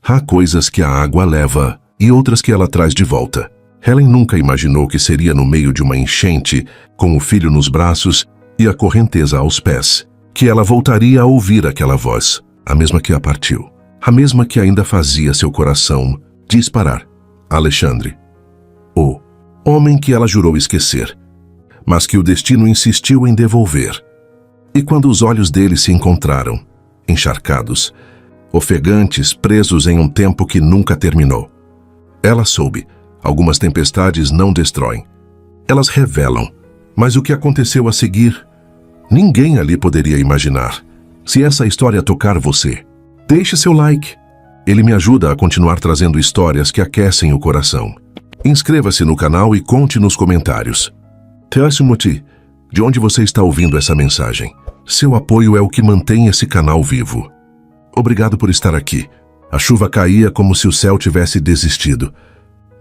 Há coisas que a água leva e outras que ela traz de volta. Helen nunca imaginou que seria no meio de uma enchente, com o filho nos braços e a correnteza aos pés, que ela voltaria a ouvir aquela voz, a mesma que a partiu, a mesma que ainda fazia seu coração disparar. Alexandre, o homem que ela jurou esquecer, mas que o destino insistiu em devolver. E quando os olhos dele se encontraram, encharcados, ofegantes, presos em um tempo que nunca terminou, ela soube. Algumas tempestades não destroem. Elas revelam. Mas o que aconteceu a seguir, ninguém ali poderia imaginar. Se essa história tocar você, deixe seu like. Ele me ajuda a continuar trazendo histórias que aquecem o coração. Inscreva-se no canal e conte nos comentários. Timothy, de onde você está ouvindo essa mensagem? Seu apoio é o que mantém esse canal vivo. Obrigado por estar aqui. A chuva caía como se o céu tivesse desistido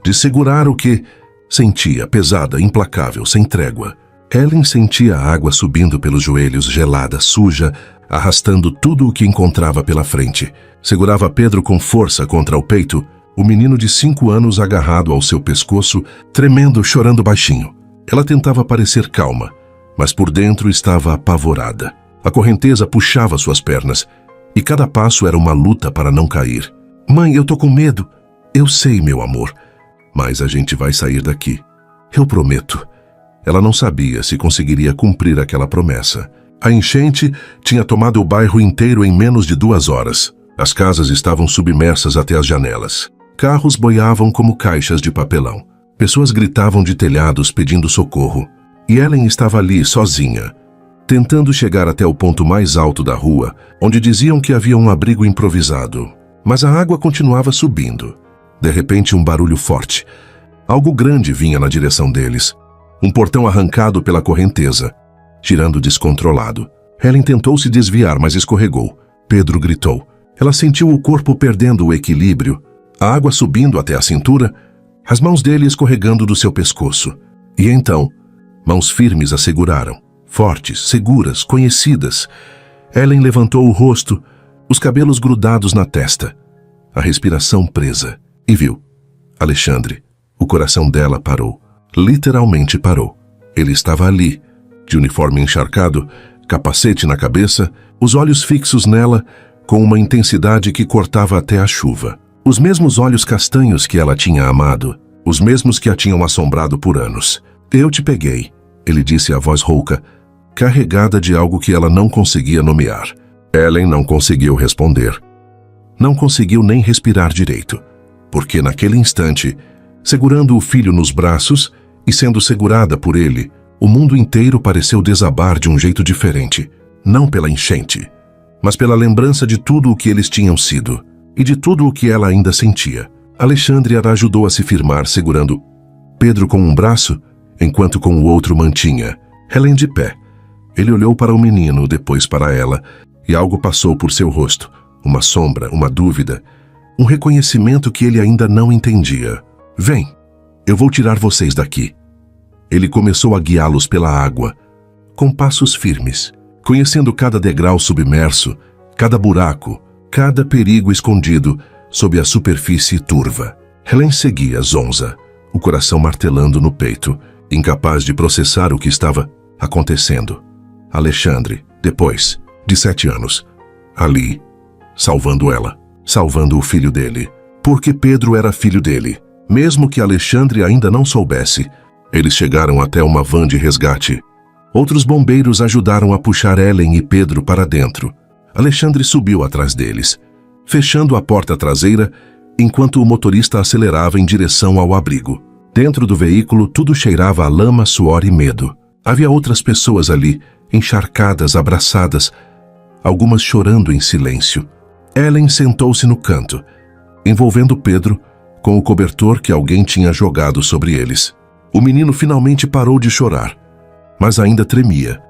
de segurar o que sentia, pesada, implacável, sem trégua. Helen sentia a água subindo pelos joelhos, gelada, suja, arrastando tudo o que encontrava pela frente. Segurava Pedro com força contra o peito, o menino de 5 anos agarrado ao seu pescoço, tremendo, chorando baixinho. Ela tentava parecer calma, mas por dentro estava apavorada. A correnteza puxava suas pernas, e cada passo era uma luta para não cair. Mãe, eu tô com medo. Eu sei, meu amor. Mas a gente vai sair daqui. Eu prometo. Ela não sabia se conseguiria cumprir aquela promessa. A enchente tinha tomado o bairro inteiro em menos de 2 horas. As casas estavam submersas até as janelas. Carros boiavam como caixas de papelão. Pessoas gritavam de telhados pedindo socorro. E Helen estava ali, sozinha, tentando chegar até o ponto mais alto da rua, onde diziam que havia um abrigo improvisado. Mas a água continuava subindo. De repente, um barulho forte. Algo grande vinha na direção deles. Um portão arrancado pela correnteza, girando descontrolado. Helen tentou se desviar, mas escorregou. Pedro gritou. Ela sentiu o corpo perdendo o equilíbrio, a água subindo até a cintura, as mãos dele escorregando do seu pescoço. E então, mãos firmes a seguraram, fortes, seguras, conhecidas. Helen levantou o rosto, os cabelos grudados na testa, a respiração presa. E viu. Alexandre. O coração dela parou. Literalmente parou. Ele estava ali, de uniforme encharcado, capacete na cabeça, os olhos fixos nela, com uma intensidade que cortava até a chuva. Os mesmos olhos castanhos que ela tinha amado, os mesmos que a tinham assombrado por anos. Eu te peguei, ele disse a voz rouca, carregada de algo que ela não conseguia nomear. Helen não conseguiu responder. Não conseguiu nem respirar direito. Porque naquele instante, segurando o filho nos braços e sendo segurada por ele, o mundo inteiro pareceu desabar de um jeito diferente, não pela enchente, mas pela lembrança de tudo o que eles tinham sido e de tudo o que ela ainda sentia. Alexandre a ajudou a se firmar, segurando Pedro com um braço, enquanto com o outro mantinha Helen de pé. Ele olhou para o menino, depois para ela, e algo passou por seu rosto, uma sombra, uma dúvida, um reconhecimento que ele ainda não entendia. Vem, eu vou tirar vocês daqui. Ele começou a guiá-los pela água, com passos firmes, conhecendo cada degrau submerso, cada buraco, cada perigo escondido sob a superfície turva. Helen seguia zonza, o coração martelando no peito, incapaz de processar o que estava acontecendo. Alexandre, depois, de 7 anos, ali, salvando ela. Salvando o filho dele, porque Pedro era filho dele. Mesmo que Alexandre ainda não soubesse, eles chegaram até uma van de resgate. Outros bombeiros ajudaram a puxar Helen e Pedro para dentro. Alexandre subiu atrás deles, fechando a porta traseira, enquanto o motorista acelerava em direção ao abrigo. Dentro do veículo, tudo cheirava a lama, suor e medo. Havia outras pessoas ali, encharcadas, abraçadas, algumas chorando em silêncio. Helen sentou-se no canto, envolvendo Pedro com o cobertor que alguém tinha jogado sobre eles. O menino finalmente parou de chorar, mas ainda tremia.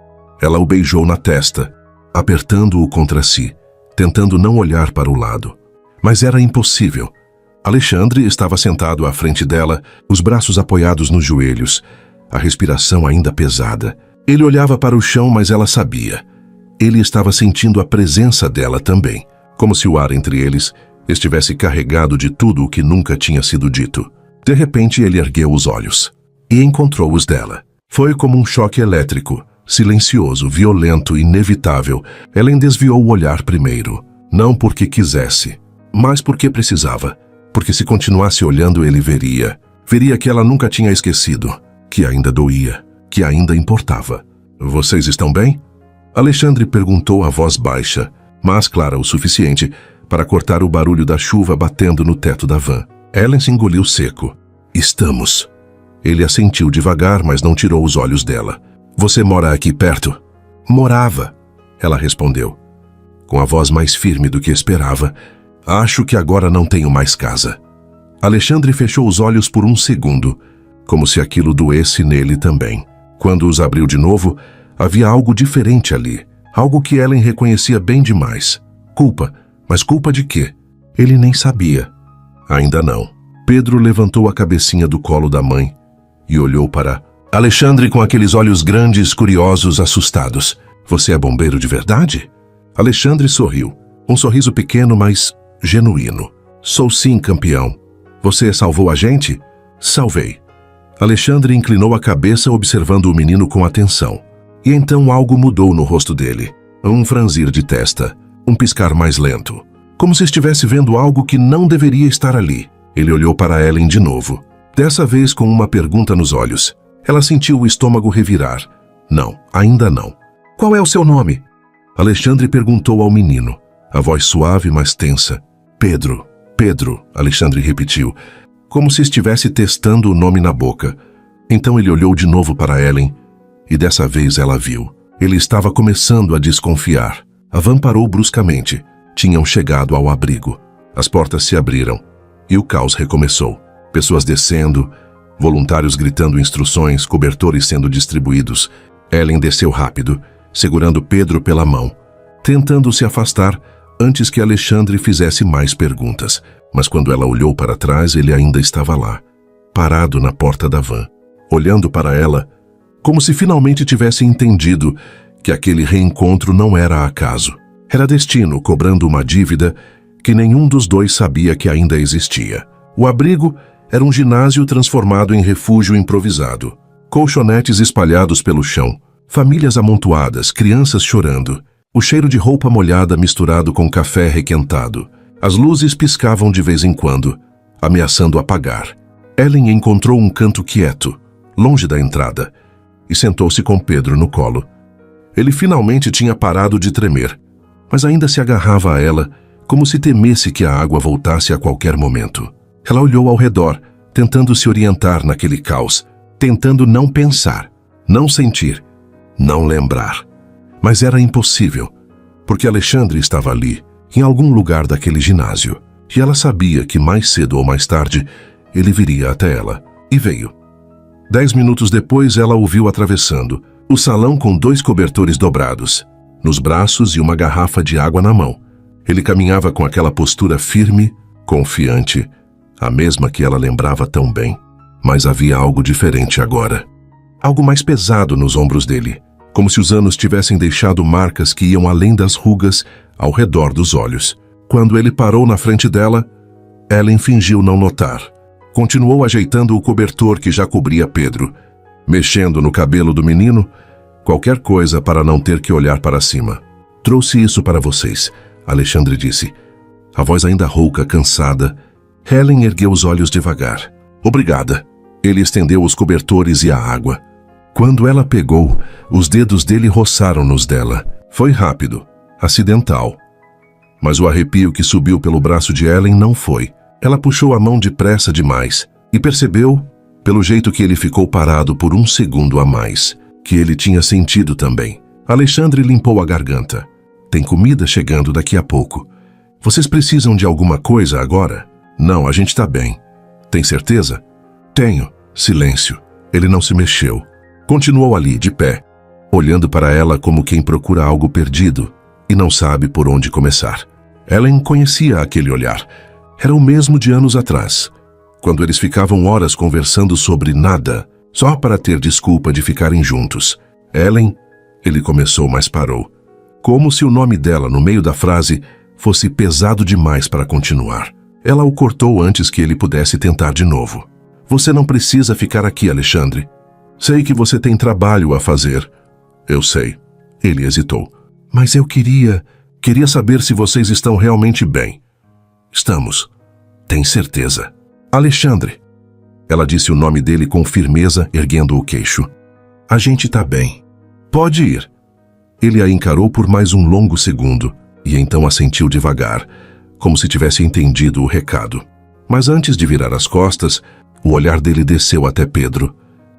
Ela o beijou na testa, apertando-o contra si, tentando não olhar para o lado. Mas era impossível. Alexandre estava sentado à frente dela, os braços apoiados nos joelhos, a respiração ainda pesada. Ele olhava para o chão, mas ela sabia. Ele estava sentindo a presença dela também, como se o ar entre eles estivesse carregado de tudo o que nunca tinha sido dito. De repente ele ergueu os olhos e encontrou os dela. Foi como um choque elétrico, silencioso, violento, inevitável. Ellen desviou o olhar primeiro, não porque quisesse, mas porque precisava. Porque se continuasse olhando ele veria que ela nunca tinha esquecido, que ainda doía, que ainda importava. Vocês estão bem? Alexandre perguntou a voz baixa, mas clara o suficiente para cortar o barulho da chuva batendo no teto da van. Ellen se engoliu seco. Estamos. Ele assentiu devagar, mas não tirou os olhos dela. Você mora aqui perto? Morava, ela respondeu, com a voz mais firme do que esperava. Acho que agora não tenho mais casa. Alexandre fechou os olhos por um segundo, como se aquilo doesse nele também. Quando os abriu de novo, havia algo diferente ali, algo que Ellen reconhecia bem demais. Culpa, mas culpa de quê? Ele nem sabia. Ainda não. Pedro levantou a cabecinha do colo da mãe e olhou para Alexandre com aqueles olhos grandes, curiosos, assustados. Você é bombeiro de verdade? Alexandre sorriu. Um sorriso pequeno, mas genuíno. Sou sim, campeão. Você salvou a gente? Salvei. Alexandre inclinou a cabeça observando o menino com atenção. E então algo mudou no rosto dele. Um franzir de testa, um piscar mais lento. Como se estivesse vendo algo que não deveria estar ali. Ele olhou para Ellen de novo, dessa vez com uma pergunta nos olhos. Ela sentiu o estômago revirar. Não, ainda não. Qual é o seu nome? Alexandre perguntou ao menino, a voz suave, mas tensa. Pedro, Pedro, Alexandre repetiu, como se estivesse testando o nome na boca. Então ele olhou de novo para Ellen, e dessa vez ela viu. Ele estava começando a desconfiar. A van parou bruscamente. Tinham chegado ao abrigo. As portas se abriram, e o caos recomeçou. Pessoas descendo, voluntários gritando instruções, cobertores sendo distribuídos. Ellen desceu rápido, segurando Pedro pela mão, tentando se afastar antes que Alexandre fizesse mais perguntas. Mas quando ela olhou para trás, ele ainda estava lá, parado na porta da van, olhando para ela, como se finalmente tivesse entendido que aquele reencontro não era acaso. Era destino cobrando uma dívida que nenhum dos dois sabia que ainda existia. O abrigo era um ginásio transformado em refúgio improvisado. Colchonetes espalhados pelo chão, famílias amontoadas, crianças chorando, o cheiro de roupa molhada misturado com café requentado. As luzes piscavam de vez em quando, ameaçando apagar. Ellen encontrou um canto quieto, longe da entrada, e sentou-se com Pedro no colo. Ele finalmente tinha parado de tremer, mas ainda se agarrava a ela, como se temesse que a água voltasse a qualquer momento. Ela olhou ao redor, tentando se orientar naquele caos, tentando não pensar, não sentir, não lembrar. Mas era impossível, porque Alexandre estava ali, em algum lugar daquele ginásio, e ela sabia que mais cedo ou mais tarde ele viria até ela. E veio. 10 minutos depois ela o viu atravessando o salão com 2 cobertores dobrados, nos braços e uma garrafa de água na mão. Ele caminhava com aquela postura firme, confiante, a mesma que ela lembrava tão bem. Mas havia algo diferente agora. Algo mais pesado nos ombros dele, como se os anos tivessem deixado marcas que iam além das rugas ao redor dos olhos. Quando ele parou na frente dela, Ellen fingiu não notar. Continuou ajeitando o cobertor que já cobria Pedro, mexendo no cabelo do menino, qualquer coisa para não ter que olhar para cima. Trouxe isso para vocês, Alexandre disse. A voz ainda rouca, cansada. Ellen ergueu os olhos devagar. Obrigada. Ele estendeu os cobertores e a água. Quando ela pegou, os dedos dele roçaram nos dela. Foi rápido, acidental. Mas o arrepio que subiu pelo braço de Ellen não foi. Ela puxou a mão depressa demais e percebeu, pelo jeito que ele ficou parado por um segundo a mais, que ele tinha sentido também. Alexandre limpou a garganta. Tem comida chegando daqui a pouco. Vocês precisam de alguma coisa agora? Não, a gente tá bem. Tem certeza? Tenho. Silêncio. Ele não se mexeu. Continuou ali, de pé, olhando para ela como quem procura algo perdido e não sabe por onde começar. Ellen conhecia aquele olhar. Era o mesmo de anos atrás, quando eles ficavam horas conversando sobre nada, só para ter desculpa de ficarem juntos. Ellen, ele começou, mas parou. Como se o nome dela, no meio da frase, fosse pesado demais para continuar. Ela o cortou antes que ele pudesse tentar de novo. Você não precisa ficar aqui, Alexandre. Sei que você tem trabalho a fazer. Eu sei. Ele hesitou. Mas eu queria saber se vocês estão realmente bem. Estamos. Tem certeza. Alexandre. Ela disse o nome dele com firmeza, erguendo o queixo. A gente tá bem. Pode ir. Ele a encarou por mais um longo segundo e então assentiu devagar, como se tivesse entendido o recado. Mas antes de virar as costas, o olhar dele desceu até Pedro,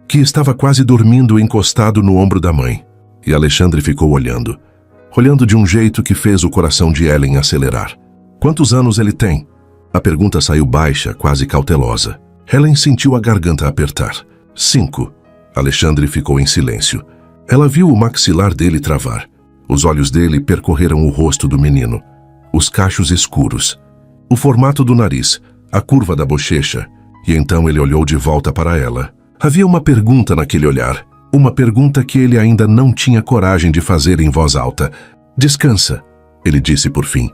que estava quase dormindo encostado no ombro da mãe. E Alexandre ficou olhando de um jeito que fez o coração de Ellen acelerar. Quantos anos ele tem? A pergunta saiu baixa, quase cautelosa. Ellen sentiu a garganta apertar. 5. Alexandre ficou em silêncio. Ela viu o maxilar dele travar. Os olhos dele percorreram o rosto do menino. Os cachos escuros, o formato do nariz, a curva da bochecha. E então ele olhou de volta para ela. Havia uma pergunta naquele olhar. Uma pergunta que ele ainda não tinha coragem de fazer em voz alta. Descansa, ele disse por fim.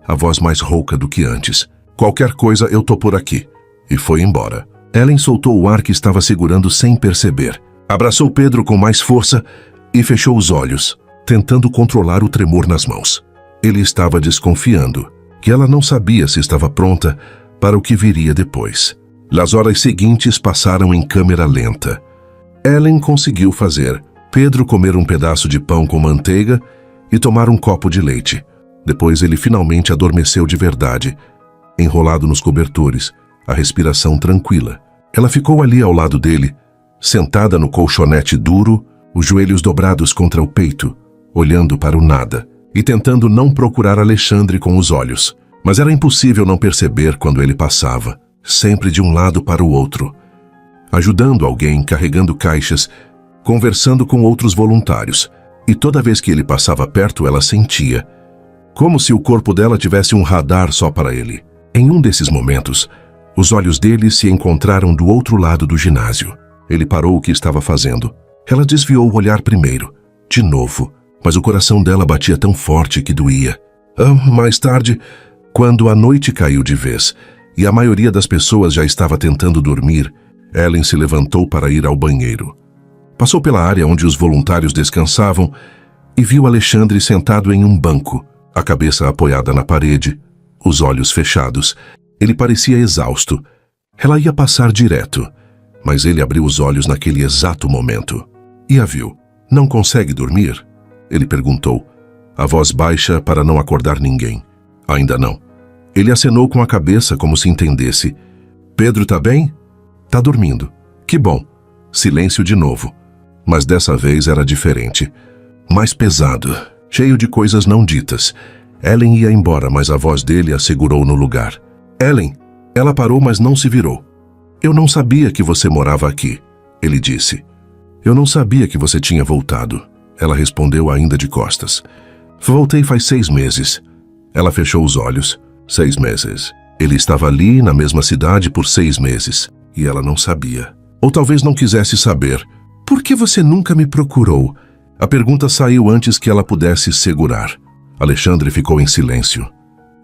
A voz mais rouca do que antes. Qualquer coisa eu tô por aqui. E foi embora. Ellen soltou o ar que estava segurando sem perceber. Abraçou Pedro com mais força e fechou os olhos, tentando controlar o tremor nas mãos. Ele estava desconfiando, que ela não sabia se estava pronta para o que viria depois. As horas seguintes passaram em câmera lenta. Ellen conseguiu fazer Pedro comer um pedaço de pão com manteiga e tomar um copo de leite. Depois ele finalmente adormeceu de verdade, enrolado nos cobertores, a respiração tranquila. Ela ficou ali ao lado dele, sentada no colchonete duro, os joelhos dobrados contra o peito, olhando para o nada e tentando não procurar Alexandre com os olhos. Mas era impossível não perceber quando ele passava, sempre de um lado para o outro, ajudando alguém, carregando caixas, conversando com outros voluntários. E toda vez que ele passava perto, ela sentia, como se o corpo dela tivesse um radar só para ele. Em um desses momentos, os olhos dele se encontraram do outro lado do ginásio. Ele parou o que estava fazendo. Ela desviou o olhar primeiro, de novo, mas o coração dela batia tão forte que doía. Mais tarde, quando a noite caiu de vez e a maioria das pessoas já estava tentando dormir, Ellen se levantou para ir ao banheiro. Passou pela área onde os voluntários descansavam e viu Alexandre sentado em um banco, a cabeça apoiada na parede, os olhos fechados. Ele parecia exausto. Ela ia passar direto, mas ele abriu os olhos naquele exato momento. E a viu. Não consegue dormir? Ele perguntou, a voz baixa para não acordar ninguém. Ainda não. Ele acenou com a cabeça como se entendesse. Pedro tá bem? Tá dormindo. Que bom. Silêncio de novo. Mas dessa vez era diferente. Mais pesado, cheio de coisas não ditas. Ellen ia embora, mas a voz dele a segurou no lugar. Ellen, ela parou, mas não se virou. Eu não sabia que você morava aqui, ele disse. Eu não sabia que você tinha voltado. Ela respondeu ainda de costas. Voltei faz 6 meses. Ela fechou os olhos. 6 meses. Ele estava ali, na mesma cidade, por 6 meses. E ela não sabia. Ou talvez não quisesse saber. Por que você nunca me procurou? A pergunta saiu antes que ela pudesse segurar. Alexandre ficou em silêncio.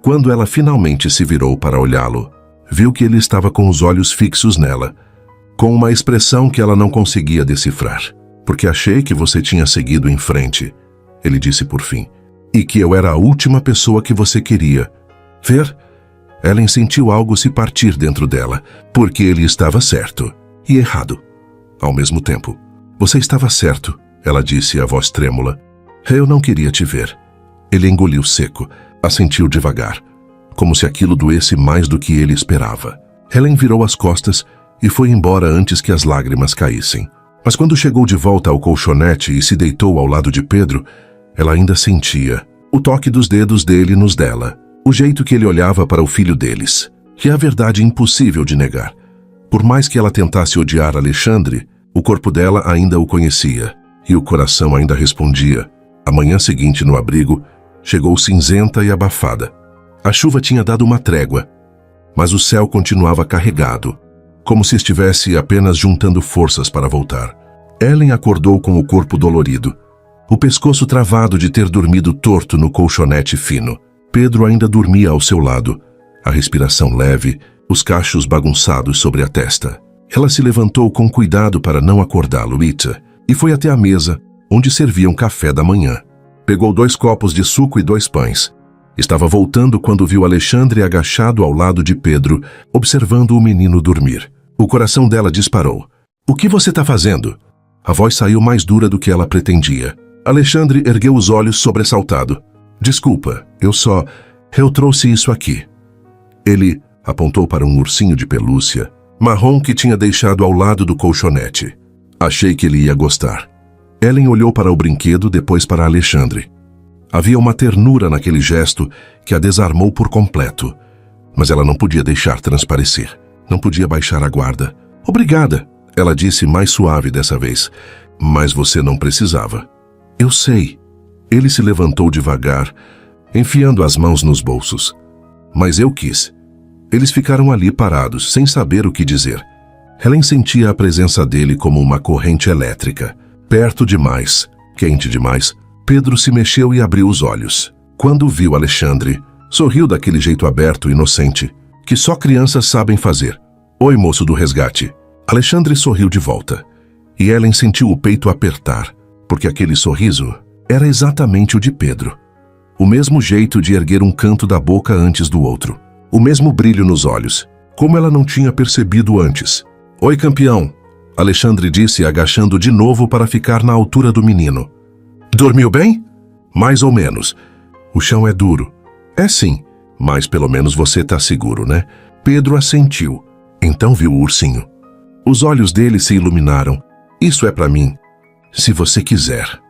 Quando ela finalmente se virou para olhá-lo, viu que ele estava com os olhos fixos nela, com uma expressão que ela não conseguia decifrar. Porque achei que você tinha seguido em frente, ele disse por fim, e que eu era a última pessoa que você queria ver. Ellen sentiu algo se partir dentro dela, porque ele estava certo e errado ao mesmo tempo. Você estava certo, ela disse, a voz trêmula. Eu não queria te ver. Ele engoliu seco, assentiu devagar, como se aquilo doesse mais do que ele esperava. Ellen virou as costas e foi embora antes que as lágrimas caíssem. Mas quando chegou de volta ao colchonete e se deitou ao lado de Pedro, ela ainda sentia o toque dos dedos dele nos dela, o jeito que ele olhava para o filho deles, que é a verdade impossível de negar. Por mais que ela tentasse odiar Alexandre, o corpo dela ainda o conhecia, e o coração ainda respondia. A manhã seguinte no abrigo chegou cinzenta e abafada. A chuva tinha dado uma trégua, mas o céu continuava carregado, como se estivesse apenas juntando forças para voltar. Ellen acordou com o corpo dolorido, o pescoço travado de ter dormido torto no colchonete fino. Pedro ainda dormia ao seu lado, a respiração leve, os cachos bagunçados sobre a testa. Ela se levantou com cuidado para não acordá-lo, e foi até a mesa, onde serviam café da manhã. Pegou 2 copos de suco e 2 pães. Estava voltando quando viu Alexandre agachado ao lado de Pedro, observando o menino dormir. O coração dela disparou. "O que você está fazendo?" A voz saiu mais dura do que ela pretendia. Alexandre ergueu os olhos sobressaltado. "Desculpa, eu trouxe isso aqui." Ele apontou para um ursinho de pelúcia, marrom que tinha deixado ao lado do colchonete. "Achei que ele ia gostar." Ellen olhou para o brinquedo, depois para Alexandre. Havia uma ternura naquele gesto que a desarmou por completo. Mas ela não podia deixar transparecer. Não podia baixar a guarda. "Obrigada," ela disse mais suave dessa vez. "Mas você não precisava." "Eu sei." Ele se levantou devagar, enfiando as mãos nos bolsos. "Mas eu quis." Eles ficaram ali parados, sem saber o que dizer. Helen sentia a presença dele como uma corrente elétrica. Perto demais, quente demais. Pedro se mexeu e abriu os olhos. Quando viu Alexandre, sorriu daquele jeito aberto e inocente, que só crianças sabem fazer. "Oi, moço do resgate." Alexandre sorriu de volta. E Helen sentiu o peito apertar, porque aquele sorriso era exatamente o de Pedro. O mesmo jeito de erguer um canto da boca antes do outro. O mesmo brilho nos olhos, como ela não tinha percebido antes. "Oi, campeão," Alexandre disse, agachando de novo para ficar na altura do menino. "Dormiu bem?" "Mais ou menos. O chão é duro." "É sim, mas pelo menos você tá seguro, né?" Pedro assentiu. Então viu o ursinho. Os olhos dele se iluminaram. "Isso é para mim, se você quiser."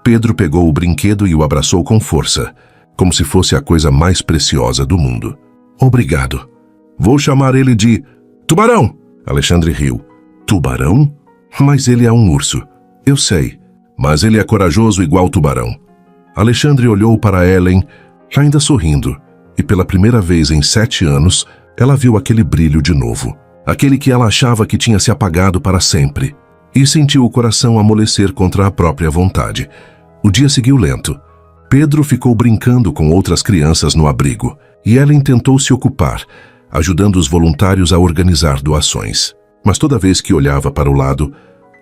Pedro pegou o brinquedo e o abraçou com força, como se fosse a coisa mais preciosa do mundo. "Obrigado. Vou chamar ele de Tubarão." Alexandre riu. "Tubarão? Mas ele é um urso." "Eu sei, mas ele é corajoso igual Tubarão." Alexandre olhou para Helen, ainda sorrindo, e pela primeira vez em 7 anos, ela viu aquele brilho de novo. Aquele que ela achava que tinha se apagado para sempre. E sentiu o coração amolecer contra a própria vontade. O dia seguiu lento. Pedro ficou brincando com outras crianças no abrigo, e Helen tentou se ocupar, ajudando os voluntários a organizar doações. Mas toda vez que olhava para o lado,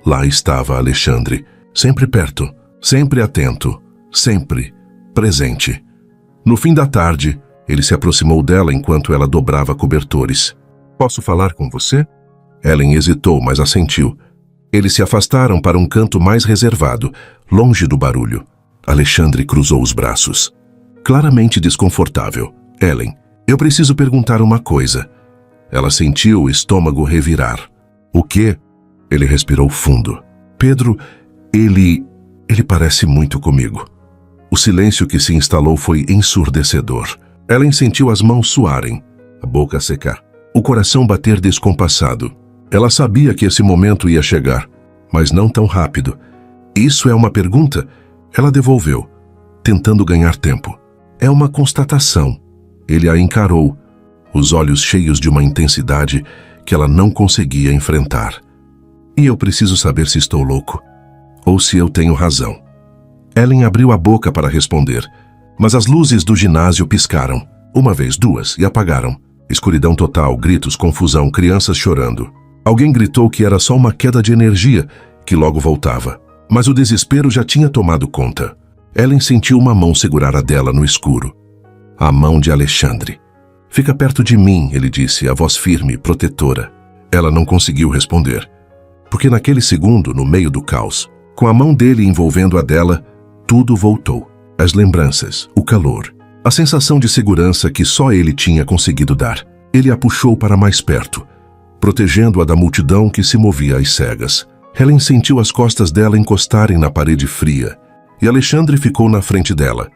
lá estava Alexandre, sempre perto, sempre atento, sempre presente. No fim da tarde, ele se aproximou dela enquanto ela dobrava cobertores. "Posso falar com você?" Helen hesitou, mas assentiu. Eles se afastaram para um canto mais reservado, longe do barulho. Alexandre cruzou os braços. Claramente desconfortável. "Helen, eu preciso perguntar uma coisa." Ela sentiu o estômago revirar. "O quê?" Ele respirou fundo. "Pedro, ele parece muito comigo." O silêncio que se instalou foi ensurdecedor. Helen sentiu as mãos suarem, a boca secar, o coração bater descompassado. Ela sabia que esse momento ia chegar, mas não tão rápido. "Isso é uma pergunta?" Ela devolveu, tentando ganhar tempo. "É uma constatação." Ele a encarou, os olhos cheios de uma intensidade que ela não conseguia enfrentar. "E eu preciso saber se estou louco, ou se eu tenho razão." Helen abriu a boca para responder, mas as luzes do ginásio piscaram. Uma vez, 2, e apagaram. Escuridão total, gritos, confusão, crianças chorando. Alguém gritou que era só uma queda de energia, que logo voltava. Mas o desespero já tinha tomado conta. Helen sentiu uma mão segurar a dela no escuro. A mão de Alexandre. "Fica perto de mim," ele disse, a voz firme, protetora. Ela não conseguiu responder. Porque naquele segundo, no meio do caos, com a mão dele envolvendo a dela, tudo voltou. As lembranças, o calor, a sensação de segurança que só ele tinha conseguido dar. Ele a puxou para mais perto, protegendo-a da multidão que se movia às cegas. Helen sentiu as costas dela encostarem na parede fria, e Alexandre ficou na frente dela,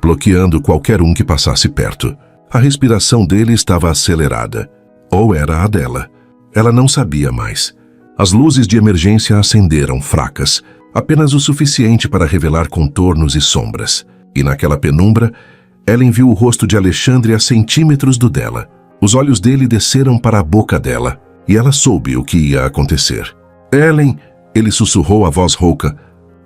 bloqueando qualquer um que passasse perto. A respiração dele estava acelerada, ou era a dela. Ela não sabia mais. As luzes de emergência acenderam, fracas, apenas o suficiente para revelar contornos e sombras. E naquela penumbra, Helen viu o rosto de Alexandre a centímetros do dela. Os olhos dele desceram para a boca dela, e ela soube o que ia acontecer. "Helen", ele sussurrou a voz rouca,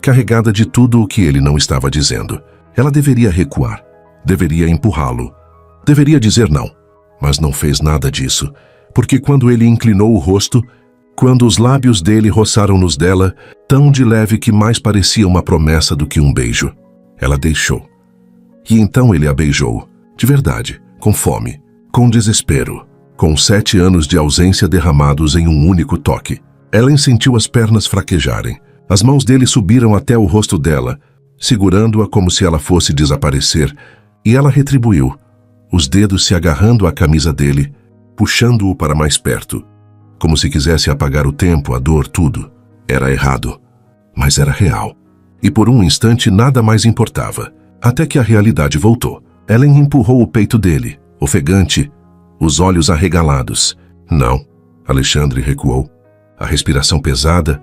carregada de tudo o que ele não estava dizendo. Ela deveria recuar. Deveria empurrá-lo. Deveria dizer não. Mas não fez nada disso, porque quando ele inclinou o rosto, quando os lábios dele roçaram nos dela, tão de leve que mais parecia uma promessa do que um beijo, ela deixou. E então ele a beijou, de verdade, com fome, com desespero, com 7 anos de ausência derramados em um único toque. Ellen sentiu as pernas fraquejarem. As mãos dele subiram até o rosto dela, segurando-a como se ela fosse desaparecer, e ela retribuiu, os dedos se agarrando à camisa dele, puxando-o para mais perto, como se quisesse apagar o tempo, a dor, tudo. Era errado, mas era real. E por um instante nada mais importava, até que a realidade voltou. Ellen empurrou o peito dele, ofegante, os olhos arregalados. Não, Alexandre recuou, a respiração pesada,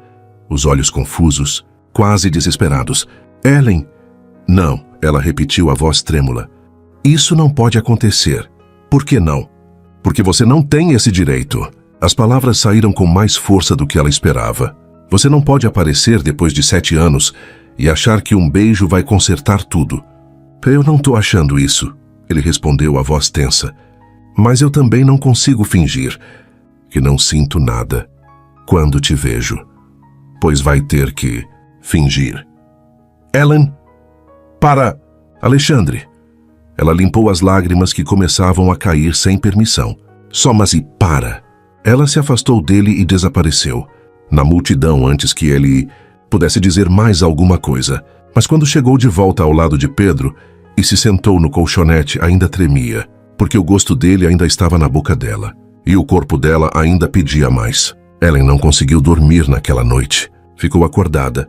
os olhos confusos, quase desesperados. Ellen! Não, ela repetiu a voz trêmula. Isso não pode acontecer. Por que não? Porque você não tem esse direito. As palavras saíram com mais força do que ela esperava. Você não pode aparecer depois de 7 anos e achar que um beijo vai consertar tudo. Eu não tô achando isso, ele respondeu a voz tensa. Mas eu também não consigo fingir que não sinto nada quando te vejo. Pois vai ter que fingir. Ellen, para! Alexandre! Ela limpou as lágrimas que começavam a cair sem permissão. Mas e para! Ela se afastou dele e desapareceu, na multidão antes que ele pudesse dizer mais alguma coisa. Mas quando chegou de volta ao lado de Pedro e se sentou no colchonete, ainda tremia, porque o gosto dele ainda estava na boca dela, e o corpo dela ainda pedia mais. Ellen não conseguiu dormir naquela noite. Ficou acordada,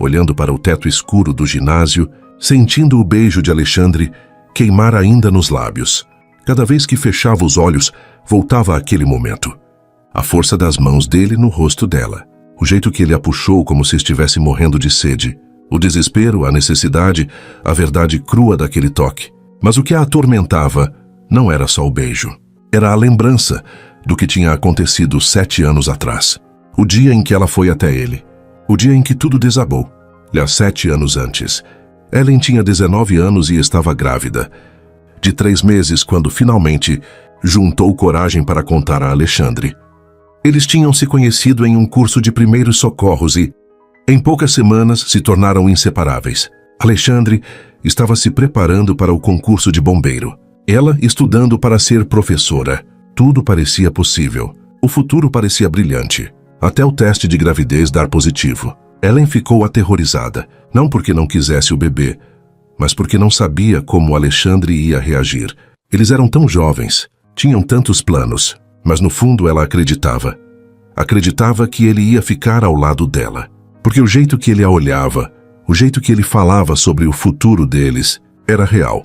olhando para o teto escuro do ginásio, sentindo o beijo de Alexandre queimar ainda nos lábios. Cada vez que fechava os olhos, voltava àquele momento. A força das mãos dele no rosto dela. O jeito que ele a puxou como se estivesse morrendo de sede. O desespero, a necessidade, a verdade crua daquele toque. Mas o que a atormentava não era só o beijo. Era a lembrança do que tinha acontecido 7 anos atrás. O dia em que ela foi até ele. O dia em que tudo desabou. E há 7 anos antes. Ellen tinha 19 anos e estava grávida. De 3 meses, quando finalmente juntou coragem para contar a Alexandre. Eles tinham se conhecido em um curso de primeiros socorros e, em poucas semanas, se tornaram inseparáveis. Alexandre estava se preparando para o concurso de bombeiro. Ela estudando para ser professora. Tudo parecia possível. O futuro parecia brilhante. Até o teste de gravidez dar positivo. Ellen ficou aterrorizada, não porque não quisesse o bebê, mas porque não sabia como Alexandre ia reagir. Eles eram tão jovens, tinham tantos planos, mas no fundo ela acreditava. Acreditava que ele ia ficar ao lado dela, porque o jeito que ele a olhava, o jeito que ele falava sobre o futuro deles, era real.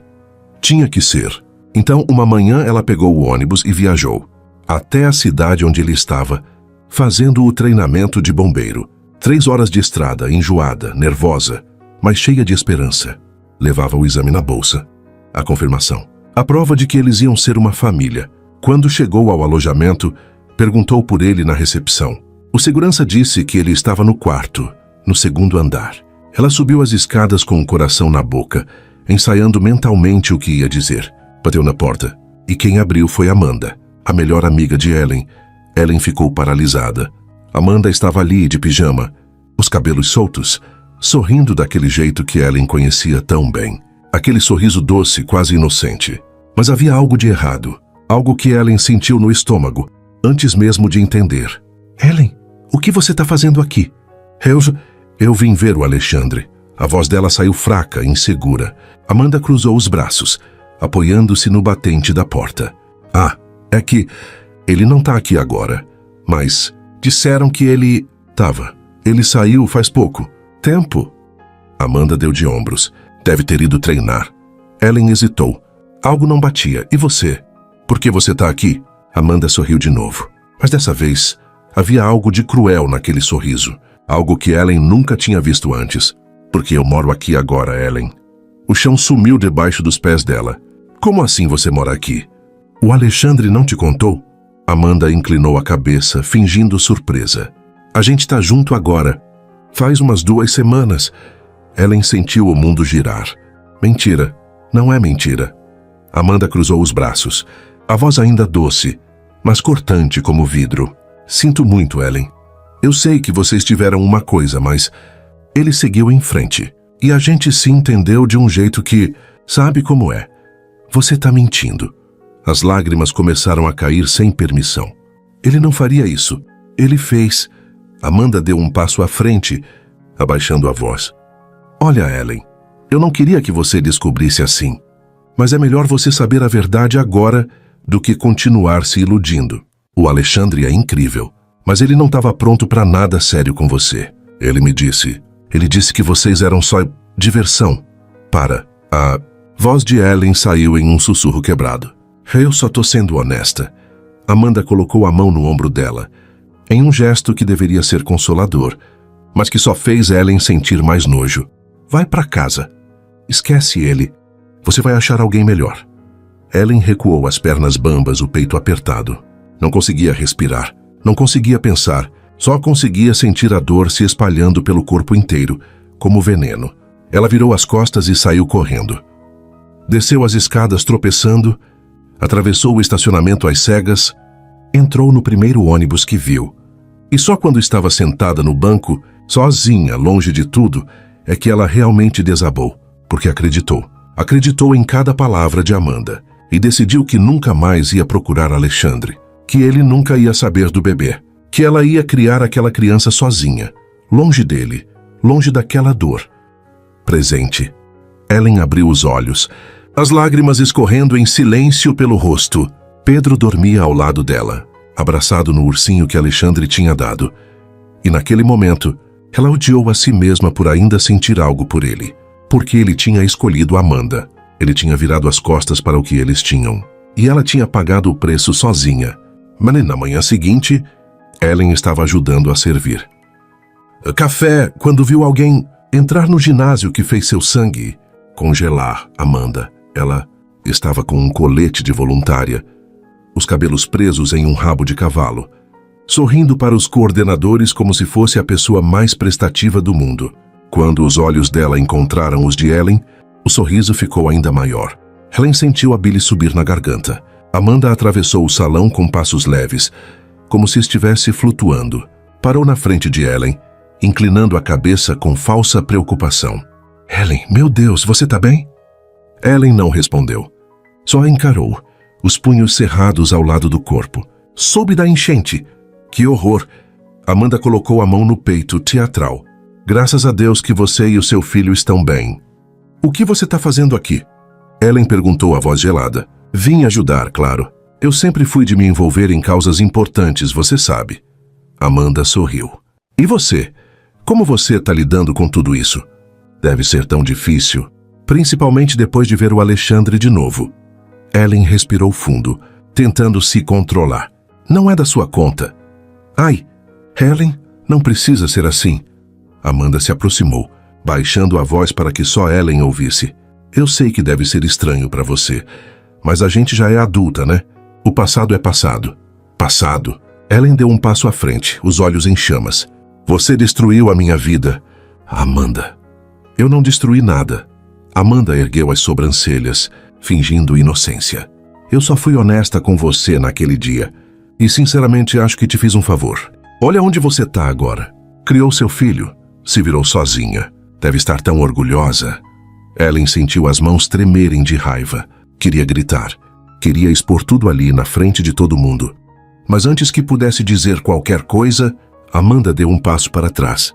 Tinha que ser. Então, uma manhã ela pegou o ônibus e viajou, até a cidade onde ele estava, fazendo o treinamento de bombeiro. 3 horas de estrada, enjoada, nervosa, mas cheia de esperança. Levava o exame na bolsa. A confirmação. A prova de que eles iam ser uma família. Quando chegou ao alojamento, perguntou por ele na recepção. O segurança disse que ele estava no quarto, no 2º andar. Ela subiu as escadas com o coração na boca, ensaiando mentalmente o que ia dizer. Bateu na porta, e quem abriu foi Amanda, a melhor amiga de Ellen. Ellen ficou paralisada. Amanda estava ali de pijama, os cabelos soltos, sorrindo daquele jeito que Ellen conhecia tão bem. Aquele sorriso doce, quase inocente. Mas havia algo de errado, algo que Ellen sentiu no estômago, antes mesmo de entender. Ellen, o que você está fazendo aqui? Eu vim ver o Alexandre. A voz dela saiu fraca, insegura. Amanda cruzou os braços, apoiando-se no batente da porta. É que ele não está aqui agora, mas disseram que ele estava. Ele saiu faz pouco tempo. Amanda deu de ombros. Deve ter ido treinar. Ellen hesitou. Algo não batia. E você? Por que você está aqui? Amanda sorriu de novo. Mas dessa vez, havia algo de cruel naquele sorriso. Algo que Ellen nunca tinha visto antes. Porque eu moro aqui agora, Ellen. O chão sumiu debaixo dos pés dela. Como assim você mora aqui? O Alexandre não te contou? Amanda inclinou a cabeça, fingindo surpresa. A gente está junto agora. Faz umas 2 semanas. Ellen sentiu o mundo girar. Mentira. Não é mentira. Amanda cruzou os braços, a voz ainda doce, mas cortante como vidro. Sinto muito, Ellen. Eu sei que vocês tiveram uma coisa, mas... Ele seguiu em frente. E a gente se entendeu de um jeito que... Sabe como é? Você tá mentindo. As lágrimas começaram a cair sem permissão. Ele não faria isso. Ele fez. Amanda deu um passo à frente, abaixando a voz. Olha, Ellen, eu não queria que você descobrisse assim. Mas é melhor você saber a verdade agora do que continuar se iludindo. O Alexandre é incrível, mas ele não estava pronto para nada sério com você. Ele me disse. Ele disse que vocês eram só diversão. Para. A voz de Ellen saiu em um sussurro quebrado. Eu só tô sendo honesta. Amanda colocou a mão no ombro dela, em um gesto que deveria ser consolador, mas que só fez Ellen sentir mais nojo. Vai para casa. Esquece ele. Você vai achar alguém melhor. Ellen recuou, as pernas bambas, o peito apertado. Não conseguia respirar. Não conseguia pensar. Só conseguia sentir a dor se espalhando pelo corpo inteiro, como veneno. Ela virou as costas e saiu correndo. Desceu as escadas tropeçando, atravessou o estacionamento às cegas, entrou no primeiro ônibus que viu. E só quando estava sentada no banco, sozinha, longe de tudo, é que ela realmente desabou, porque acreditou. Acreditou em cada palavra de Amanda e decidiu que nunca mais ia procurar Alexandre, que ele nunca ia saber do bebê, que ela ia criar aquela criança sozinha, longe dele, longe daquela dor. Presente. Ellen abriu os olhos, as lágrimas escorrendo em silêncio pelo rosto. Pedro dormia ao lado dela, abraçado no ursinho que Alexandre tinha dado. E naquele momento, ela odiou a si mesma por ainda sentir algo por ele, porque ele tinha escolhido Amanda. Ele tinha virado as costas para o que eles tinham, e ela tinha pagado o preço sozinha. Mas na manhã seguinte, Ellen estava ajudando a servir café quando viu alguém entrar no ginásio que fez seu sangue congelar. Amanda, ela estava com um colete de voluntária, os cabelos presos em um rabo de cavalo, sorrindo para os coordenadores como se fosse a pessoa mais prestativa do mundo. Quando os olhos dela encontraram os de Ellen, o sorriso ficou ainda maior. Ellen sentiu a bile subir na garganta. Amanda atravessou o salão com passos leves, como se estivesse flutuando. Parou na frente de Ellen, inclinando a cabeça com falsa preocupação. Ellen, meu Deus, você tá bem? Ellen não respondeu. Só a encarou, os punhos cerrados ao lado do corpo. Soube da enchente. Que horror! Amanda colocou a mão no peito, teatral. Graças a Deus que você e o seu filho estão bem. O que você tá fazendo aqui? Ellen perguntou, a voz gelada. Vim ajudar, claro. Eu sempre fui de me envolver em causas importantes, você sabe. Amanda sorriu. E você? Como você tá lidando com tudo isso? Deve ser tão difícil, principalmente depois de ver o Alexandre de novo. Ellen respirou fundo, tentando se controlar. Não é da sua conta. Ai, Ellen, não precisa ser assim. Amanda se aproximou, baixando a voz para que só Ellen ouvisse. Eu sei que deve ser estranho para você, mas a gente já é adulta, né? O passado é passado. Passado. Ellen deu um passo à frente, os olhos em chamas. Você destruiu a minha vida. Amanda. Eu não destruí nada. Amanda ergueu as sobrancelhas, fingindo inocência. Eu só fui honesta com você naquele dia. E sinceramente acho que te fiz um favor. Olha onde você tá agora. Criou seu filho. Se virou sozinha. Deve estar tão orgulhosa. Ellen sentiu as mãos tremerem de raiva. Queria gritar. Queria expor tudo ali na frente de todo mundo. Mas antes que pudesse dizer qualquer coisa, Amanda deu um passo para trás,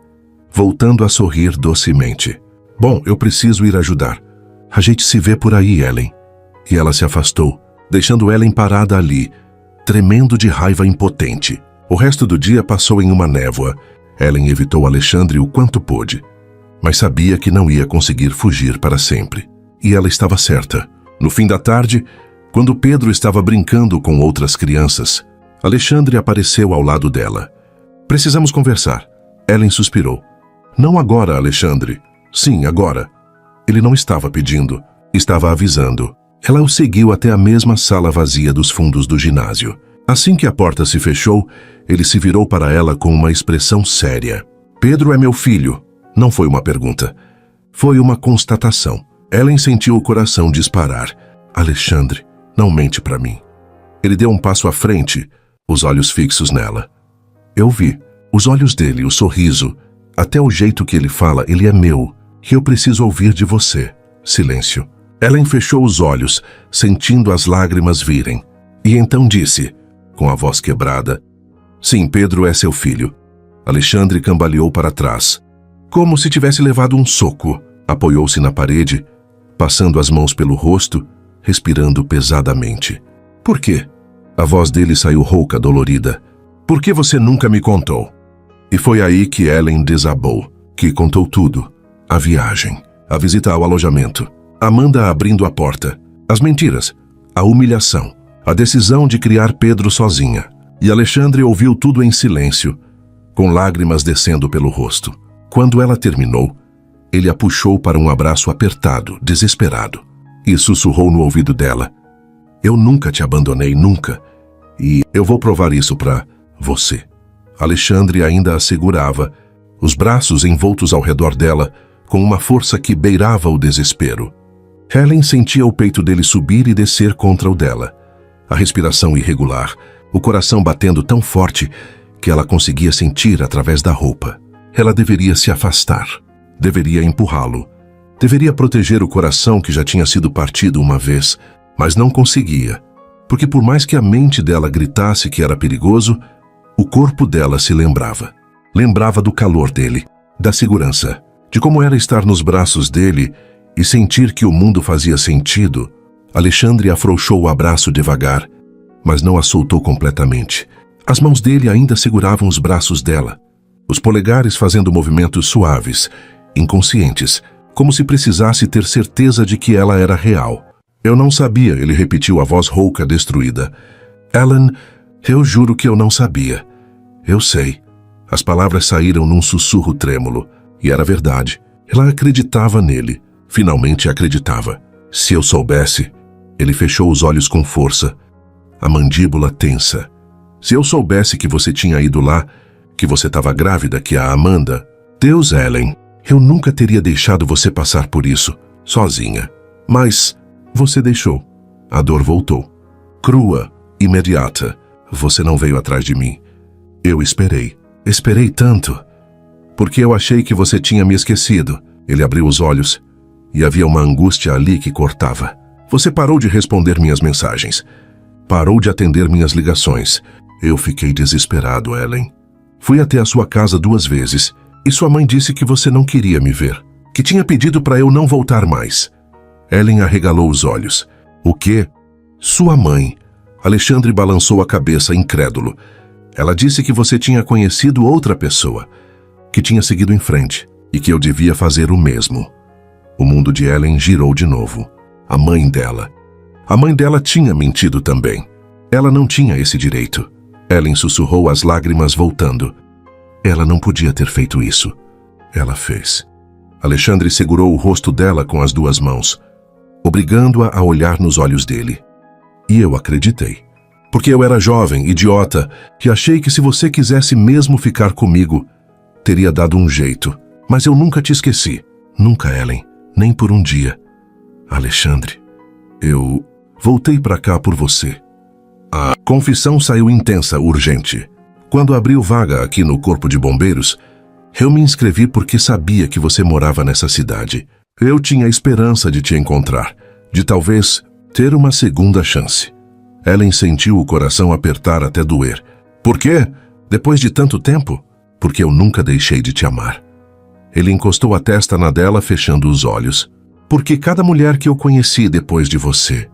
voltando a sorrir docemente. Bom, eu preciso ir ajudar. A gente se vê por aí, Ellen. E ela se afastou, deixando Ellen parada ali, tremendo de raiva impotente. O resto do dia passou em uma névoa. Ellen evitou Alexandre o quanto pôde, mas sabia que não ia conseguir fugir para sempre. E ela estava certa. No fim da tarde, quando Pedro estava brincando com outras crianças, Alexandre apareceu ao lado dela. Precisamos conversar. Ellen suspirou. Não agora, Alexandre. Sim, agora. Ele não estava pedindo, estava avisando. Ela o seguiu até a mesma sala vazia dos fundos do ginásio. Assim que a porta se fechou, ele se virou para ela com uma expressão séria. Pedro é meu filho. Não foi uma pergunta. Foi uma constatação. Helen sentiu o coração disparar. Alexandre, não mente para mim. Ele deu um passo à frente, os olhos fixos nela. Eu vi. Os olhos dele, o sorriso, até o jeito que ele fala, ele é meu. E eu preciso ouvir de você. Silêncio. Helen fechou os olhos, sentindo as lágrimas virem. E então disse, com a voz quebrada, sim, Pedro é seu filho. Alexandre cambaleou para trás. Como se tivesse levado um soco. Apoiou-se na parede, passando as mãos pelo rosto, respirando pesadamente. Por quê? A voz dele saiu rouca, dolorida. Por que você nunca me contou? E foi aí que Helen desabou, que contou tudo. A viagem, a visita ao alojamento, Amanda abrindo a porta, as mentiras, a humilhação, a decisão de criar Pedro sozinha. E Alexandre ouviu tudo em silêncio, com lágrimas descendo pelo rosto. Quando ela terminou, ele a puxou para um abraço apertado, desesperado, e sussurrou no ouvido dela. Eu nunca te abandonei, nunca. E eu vou provar isso para você. Alexandre ainda a segurava, os braços envoltos ao redor dela, com uma força que beirava o desespero. Helen sentia o peito dele subir e descer contra o dela. A respiração irregular, o coração batendo tão forte que ela conseguia sentir através da roupa. Ela deveria se afastar, deveria empurrá-lo, deveria proteger o coração que já tinha sido partido uma vez, mas não conseguia, porque por mais que a mente dela gritasse que era perigoso, o corpo dela se lembrava. Lembrava do calor dele, da segurança, de como era estar nos braços dele e sentir que o mundo fazia sentido. Alexandre afrouxou o abraço devagar, mas não a soltou completamente. As mãos dele ainda seguravam os braços dela, os polegares fazendo movimentos suaves, inconscientes, como se precisasse ter certeza de que ela era real. Eu não sabia, ele repetiu a voz rouca, destruída. Ellen, eu juro que eu não sabia. Eu sei. As palavras saíram num sussurro trêmulo, e era verdade. Ela acreditava nele. Finalmente acreditava. Se eu soubesse... Ele fechou os olhos com força, a mandíbula tensa. Se eu soubesse que você tinha ido lá, que você estava grávida, que a Amanda... Deus, Ellen, eu nunca teria deixado você passar por isso, sozinha. Mas você deixou. A dor voltou. Crua, imediata. Você não veio atrás de mim. Eu esperei. Esperei tanto. Porque eu achei que você tinha me esquecido. Ele abriu os olhos e havia uma angústia ali que cortava. Você parou de responder minhas mensagens. Parou de atender minhas ligações. Eu fiquei desesperado, Ellen. Fui até a sua casa 2 vezes e sua mãe disse que você não queria me ver, que tinha pedido para eu não voltar mais. Ellen arregalou os olhos. O quê? Sua mãe. Alexandre balançou a cabeça, incrédulo. Ela disse que você tinha conhecido outra pessoa, que tinha seguido em frente e que eu devia fazer o mesmo. O mundo de Ellen girou de novo. A mãe dela. A mãe dela tinha mentido também. Ela não tinha esse direito. Ellen sussurrou, as lágrimas voltando. Ela não podia ter feito isso. Ela fez. Alexandre segurou o rosto dela com as 2 mãos, obrigando-a a olhar nos olhos dele. E eu acreditei. Porque eu era jovem, idiota, e achei que se você quisesse mesmo ficar comigo, teria dado um jeito. Mas eu nunca te esqueci. Nunca, Ellen. Nem por um dia. Alexandre, eu voltei para cá por você. A confissão saiu intensa, urgente. Quando abriu vaga aqui no Corpo de Bombeiros, eu me inscrevi porque sabia que você morava nessa cidade. Eu tinha esperança de te encontrar, de talvez ter uma segunda chance. Ellen sentiu o coração apertar até doer. Por quê? Depois de tanto tempo? Porque eu nunca deixei de te amar. Ele encostou a testa na dela, fechando os olhos. Porque cada mulher que eu conheci depois de você,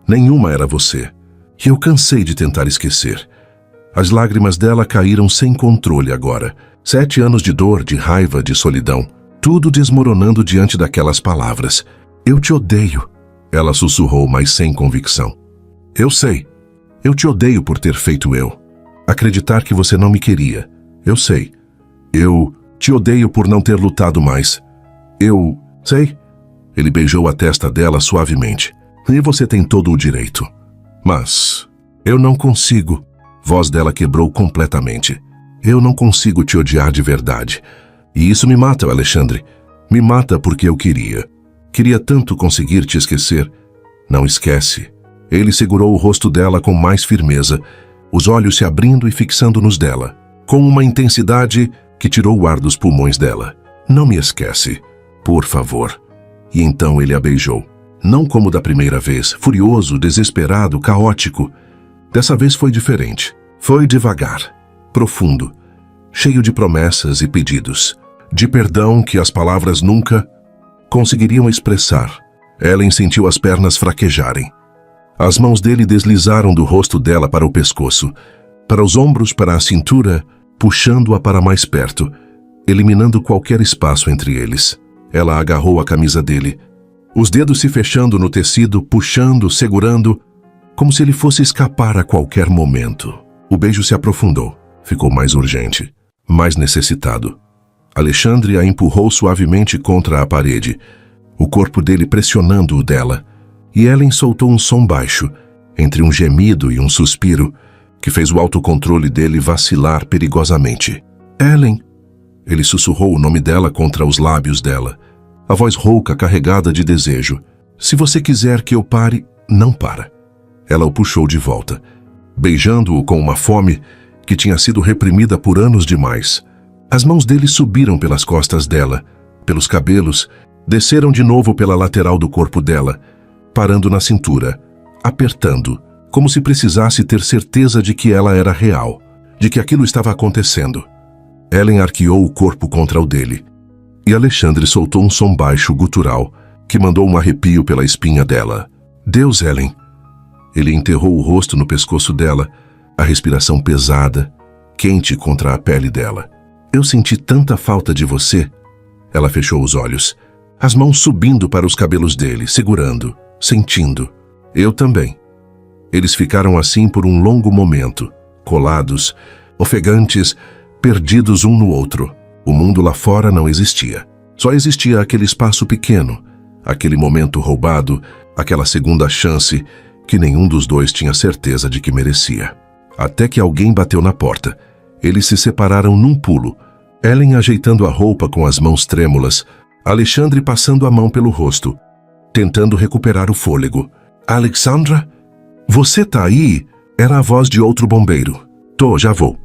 nenhuma era você. E eu cansei de tentar esquecer. As lágrimas dela caíram sem controle agora. 7 anos de dor, de raiva, de solidão. Tudo desmoronando diante daquelas palavras. Eu te odeio. Ela sussurrou, mas sem convicção. Eu sei. Eu te odeio por ter feito eu. Acreditar que você não me queria. Eu sei. Eu te odeio por não ter lutado mais. Eu sei. Ele beijou a testa dela suavemente. E você tem todo o direito. Mas eu não consigo. Voz dela quebrou completamente. Eu não consigo te odiar de verdade. E isso me mata, Alexandre. Me mata porque eu queria. Queria tanto conseguir te esquecer. Não esquece. Ele segurou o rosto dela com mais firmeza, os olhos se abrindo e fixando nos dela, com uma intensidade que tirou o ar dos pulmões dela. Não me esquece, por favor. E então ele a beijou. Não como da primeira vez, furioso, desesperado, caótico. Dessa vez foi diferente. Foi devagar, profundo, cheio de promessas e pedidos, de perdão que as palavras nunca conseguiriam expressar. Ellen sentiu as pernas fraquejarem. As mãos dele deslizaram do rosto dela para o pescoço, para os ombros, para a cintura, puxando-a para mais perto, eliminando qualquer espaço entre eles. Ela agarrou a camisa dele, os dedos se fechando no tecido, puxando, segurando, como se ele fosse escapar a qualquer momento. O beijo se aprofundou, ficou mais urgente, mais necessitado. Alexandre a empurrou suavemente contra a parede, o corpo dele pressionando o dela, e Ellen soltou um som baixo, entre um gemido e um suspiro, que fez o autocontrole dele vacilar perigosamente. Ellen! Ele sussurrou o nome dela contra os lábios dela, a voz rouca carregada de desejo. Se você quiser que eu pare, não para. Ela o puxou de volta, beijando-o com uma fome que tinha sido reprimida por anos demais. As mãos dele subiram pelas costas dela, pelos cabelos, desceram de novo pela lateral do corpo dela, parando na cintura, apertando, como se precisasse ter certeza de que ela era real, de que aquilo estava acontecendo. Ellen arqueou o corpo contra o dele, e Alexandre soltou um som baixo gutural que mandou um arrepio pela espinha dela. Deus, Ellen! Ele enterrou o rosto no pescoço dela, a respiração pesada, quente contra a pele dela. Eu senti tanta falta de você. Ela fechou os olhos, as mãos subindo para os cabelos dele, segurando, sentindo. Eu também. Eles ficaram assim por um longo momento, colados, ofegantes, perdidos um no outro. O mundo lá fora não existia. Só existia aquele espaço pequeno, aquele momento roubado, aquela segunda chance que nenhum dos dois tinha certeza de que merecia. Até que alguém bateu na porta. Eles se separaram num pulo, Ellen ajeitando a roupa com as mãos trêmulas, Alexandre passando a mão pelo rosto, tentando recuperar o fôlego. Alexandra? Você tá aí? Era a voz de outro bombeiro. Tô, já vou.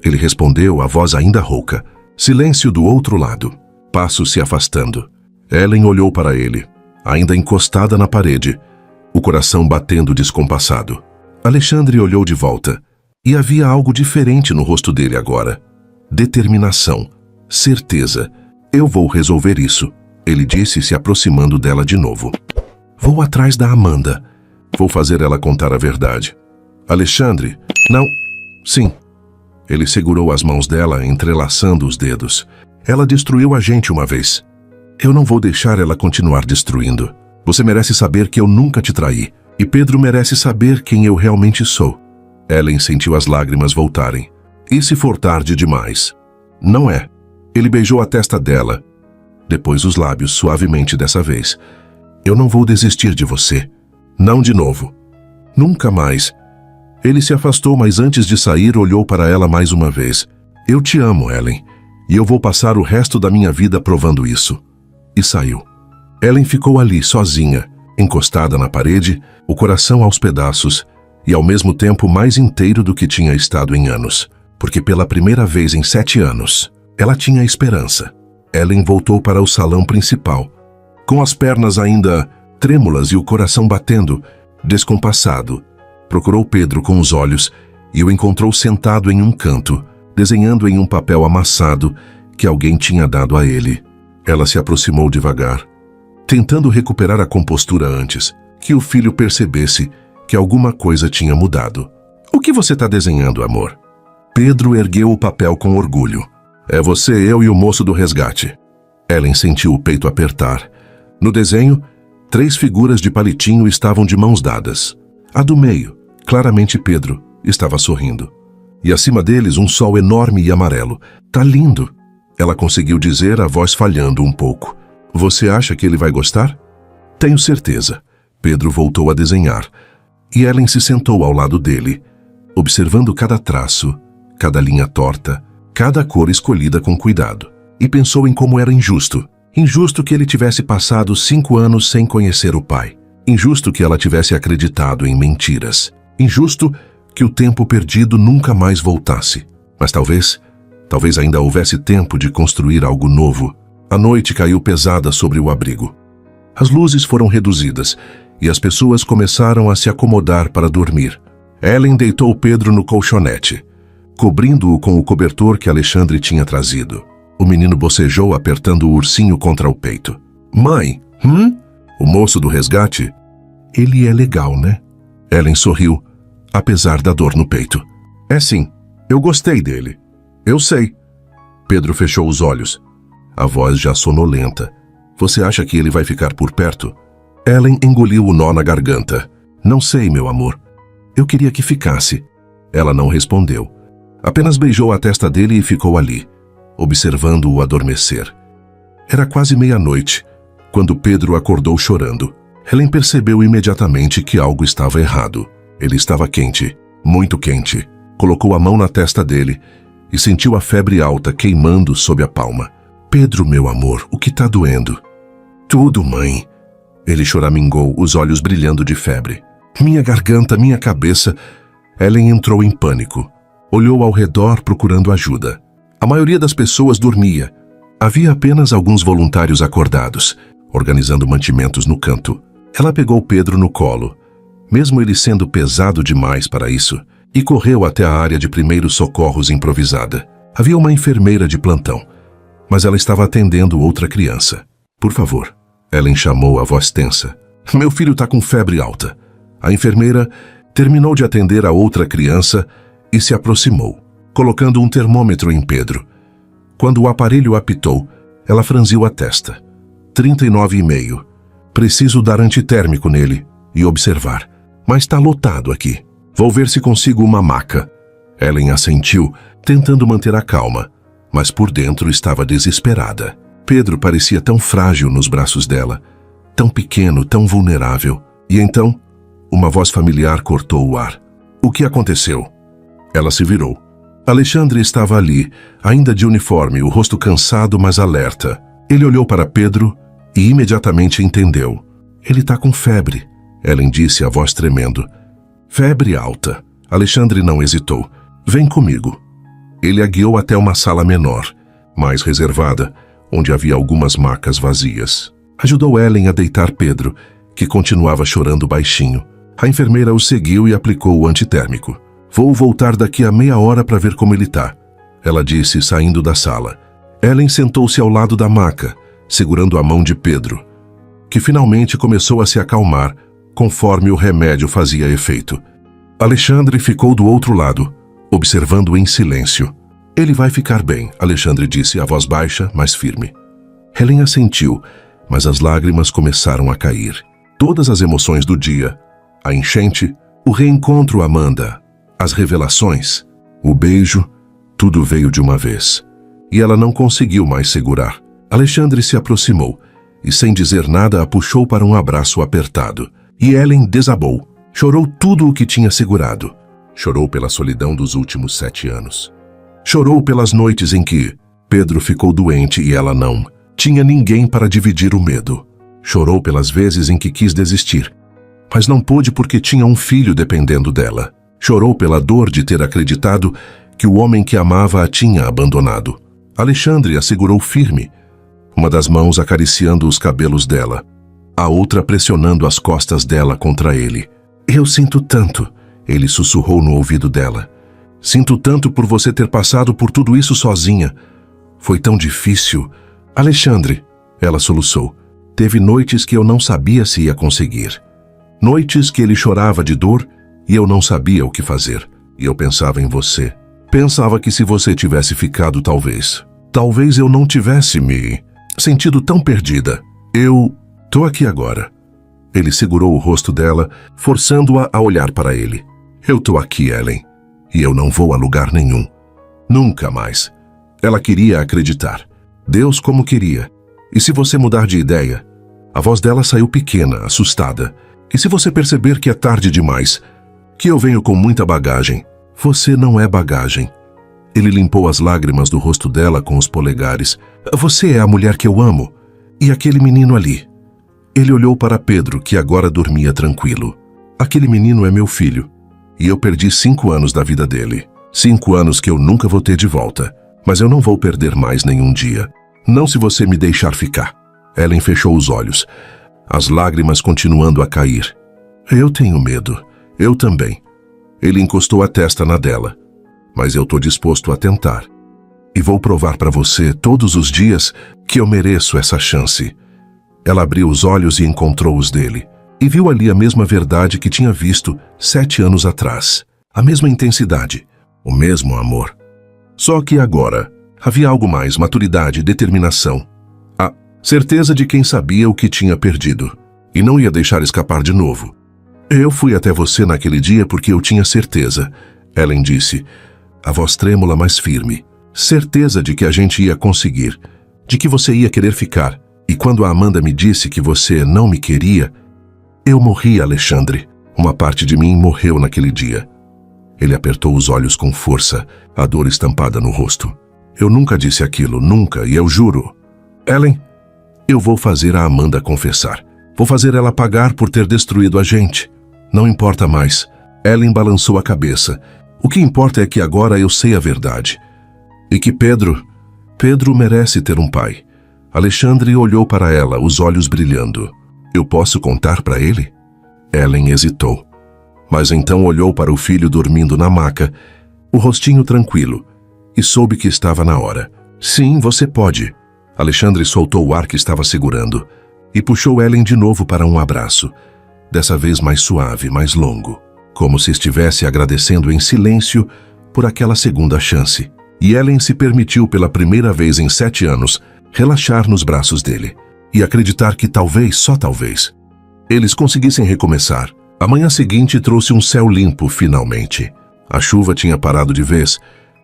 Ele respondeu, a voz ainda rouca. Silêncio do outro lado. Passos se afastando. Ellen olhou para ele, ainda encostada na parede, o coração batendo descompassado. Alexandre olhou de volta, e havia algo diferente no rosto dele agora. Determinação, certeza. Eu vou resolver isso, ele disse, se aproximando dela de novo. Vou atrás da Amanda. Vou fazer ela contar a verdade. Alexandre, não... Sim. Ele segurou as mãos dela, entrelaçando os dedos. Ela destruiu a gente uma vez. Eu não vou deixar ela continuar destruindo. Você merece saber que eu nunca te traí. E Pedro merece saber quem eu realmente sou. Ellen sentiu as lágrimas voltarem. E se for tarde demais? Não é. Ele beijou a testa dela, depois os lábios suavemente dessa vez. Eu não vou desistir de você. Não de novo. Nunca mais. Ele se afastou, mas antes de sair olhou para ela mais uma vez. Eu te amo, Ellen, e eu vou passar o resto da minha vida provando isso. E saiu. Ellen ficou ali, sozinha, encostada na parede, o coração aos pedaços, e ao mesmo tempo mais inteiro do que tinha estado em anos, porque pela primeira vez em 7 anos, ela tinha esperança. Ellen voltou para o salão principal, com as pernas ainda trêmulas e o coração batendo, descompassado. Procurou Pedro com os olhos e o encontrou sentado em um canto, desenhando em um papel amassado que alguém tinha dado a ele. Ela se aproximou devagar, tentando recuperar a compostura antes que o filho percebesse que alguma coisa tinha mudado. O que você está desenhando, amor? Pedro ergueu o papel com orgulho. É você, eu e o moço do resgate. Ellen sentiu o peito apertar. No desenho, 3 figuras de palitinho estavam de mãos dadas. A do meio, claramente Pedro, estava sorrindo. E acima deles um sol enorme e amarelo. Tá lindo! Ela conseguiu dizer, a voz falhando um pouco. Você acha que ele vai gostar? Tenho certeza. Pedro voltou a desenhar. E Ellen se sentou ao lado dele, observando cada traço, cada linha torta, cada cor escolhida com cuidado. E pensou em como era injusto. Injusto que ele tivesse passado 5 anos sem conhecer o pai. Injusto que ela tivesse acreditado em mentiras. Injusto que o tempo perdido nunca mais voltasse. Mas talvez ainda houvesse tempo de construir algo novo. A noite caiu pesada sobre o abrigo. As luzes foram reduzidas e as pessoas começaram a se acomodar para dormir. Ellen deitou Pedro no colchonete, cobrindo-o com o cobertor que Alexandre tinha trazido. O menino bocejou, apertando o ursinho contra o peito. Mãe, O moço do resgate? Ele é legal, né? Ellen sorriu, apesar da dor no peito. É sim, eu gostei dele. Eu sei. Pedro fechou os olhos, a voz já sonolenta. Você acha que ele vai ficar por perto? Ellen engoliu o nó na garganta. Não sei, meu amor. Eu queria que ficasse. Ela não respondeu. Apenas beijou a testa dele e ficou ali, observando-o adormecer. Era quase meia-noite, quando Pedro acordou chorando. Ellen percebeu imediatamente que algo estava errado. Ele estava quente, muito quente. Colocou a mão na testa dele e sentiu a febre alta queimando sob a palma. Pedro, meu amor, o que está doendo? Tudo, mãe. Ele choramingou, os olhos brilhando de febre. Minha garganta, minha cabeça. Ellen entrou em pânico. Olhou ao redor procurando ajuda. A maioria das pessoas dormia. Havia apenas alguns voluntários acordados, organizando mantimentos no canto. Ela pegou Pedro no colo, mesmo ele sendo pesado demais para isso, e correu até a área de primeiros socorros improvisada. Havia uma enfermeira de plantão, mas ela estava atendendo outra criança. Por favor, Ellen chamou a voz tensa. Meu filho está com febre alta. A enfermeira terminou de atender a outra criança e se aproximou, colocando um termômetro em Pedro. Quando o aparelho apitou, ela franziu a testa. 39,5. Preciso dar antitérmico nele e observar. Mas está lotado aqui. Vou ver se consigo uma maca. Ellen assentiu, tentando manter a calma, mas por dentro estava desesperada. Pedro parecia tão frágil nos braços dela, tão pequeno, tão vulnerável. E então, uma voz familiar cortou o ar. O que aconteceu? Ela se virou. Alexandre estava ali, ainda de uniforme, o rosto cansado, mas alerta. Ele olhou para Pedro e imediatamente entendeu. Ele está com febre, Ellen disse, a voz tremendo. Febre alta. Alexandre não hesitou. Vem comigo. Ele a guiou até uma sala menor, mais reservada, onde havia algumas macas vazias. Ajudou Ellen a deitar Pedro, que continuava chorando baixinho. A enfermeira o seguiu e aplicou o antitérmico. Vou voltar daqui a meia hora para ver como ele está, ela disse, saindo da sala. Ellen sentou-se ao lado da maca, segurando a mão de Pedro, que finalmente começou a se acalmar, conforme o remédio fazia efeito. Alexandre ficou do outro lado, observando em silêncio. Ele vai ficar bem, Alexandre disse, a voz baixa, mas firme. Ellen assentiu, mas as lágrimas começaram a cair. Todas as emoções do dia, a enchente, o reencontro Amanda, as revelações, o beijo, tudo veio de uma vez. E ela não conseguiu mais segurar. Alexandre se aproximou e, sem dizer nada, a puxou para um abraço apertado. E Ellen desabou. Chorou tudo o que tinha segurado. Chorou pela solidão dos últimos 7 anos. Chorou pelas noites em que Pedro ficou doente e ela não. Tinha ninguém para dividir o medo. Chorou pelas vezes em que quis desistir, mas não pôde porque tinha um filho dependendo dela. Chorou pela dor de ter acreditado que o homem que amava a tinha abandonado. Alexandre a segurou firme, uma das mãos acariciando os cabelos dela, a outra pressionando as costas dela contra ele. Eu sinto tanto, ele sussurrou no ouvido dela. Sinto tanto por você ter passado por tudo isso sozinha. Foi tão difícil. Alexandre, ela soluçou. Teve noites que eu não sabia se ia conseguir. Noites que ele chorava de dor e eu não sabia o que fazer. E eu pensava em você. Pensava que se você tivesse ficado, talvez eu não tivesse me sentido tão perdida. Eu tô aqui agora. Ele segurou o rosto dela, forçando-a a olhar para ele. Eu tô aqui, Ellen, e eu não vou a lugar nenhum. Nunca mais. Ela queria acreditar. Deus como queria. E se você mudar de ideia? A voz dela saiu pequena, assustada. E se você perceber que é tarde demais? Que eu venho com muita bagagem? Você não é bagagem. Ele limpou as lágrimas do rosto dela com os polegares. Você é a mulher que eu amo. E aquele menino ali? Ele olhou para Pedro, que agora dormia tranquilo. Aquele menino é meu filho. E eu perdi 5 anos da vida dele. 5 anos que eu nunca vou ter de volta. Mas eu não vou perder mais nenhum dia. Não se você me deixar ficar. Ellen fechou os olhos, as lágrimas continuando a cair. Eu tenho medo. Eu também. Ele encostou a testa na dela. Mas eu tô disposto a tentar. E vou provar para você todos os dias que eu mereço essa chance. Ela abriu os olhos e encontrou os dele. E viu ali a mesma verdade que tinha visto 7 anos atrás. A mesma intensidade. O mesmo amor. Só que agora havia algo mais, maturidade, determinação. A certeza de quem sabia o que tinha perdido. E não ia deixar escapar de novo. Eu fui até você naquele dia porque eu tinha certeza. Ellen disse, a voz trêmula, mas firme. Certeza de que a gente ia conseguir. De que você ia querer ficar. E quando a Amanda me disse que você não me queria, eu morri, Alexandre. Uma parte de mim morreu naquele dia. Ele apertou os olhos com força, a dor estampada no rosto. Eu nunca disse aquilo, nunca, e eu juro. Ellen, eu vou fazer a Amanda confessar. Vou fazer ela pagar por ter destruído a gente. Não importa mais. Ellen balançou a cabeça. O que importa é que agora eu sei a verdade. E que Pedro merece ter um pai. Alexandre olhou para ela, os olhos brilhando. Eu posso contar para ele? Ellen hesitou. Mas então olhou para o filho dormindo na maca, o rostinho tranquilo, e soube que estava na hora. Sim, você pode. Alexandre soltou o ar que estava segurando e puxou Ellen de novo para um abraço, dessa vez mais suave, mais longo, como se estivesse agradecendo em silêncio por aquela segunda chance. E Ellen se permitiu pela primeira vez em 7 anos relaxar nos braços dele e acreditar que talvez, só talvez, eles conseguissem recomeçar. A manhã seguinte trouxe um céu limpo, finalmente. A chuva tinha parado de vez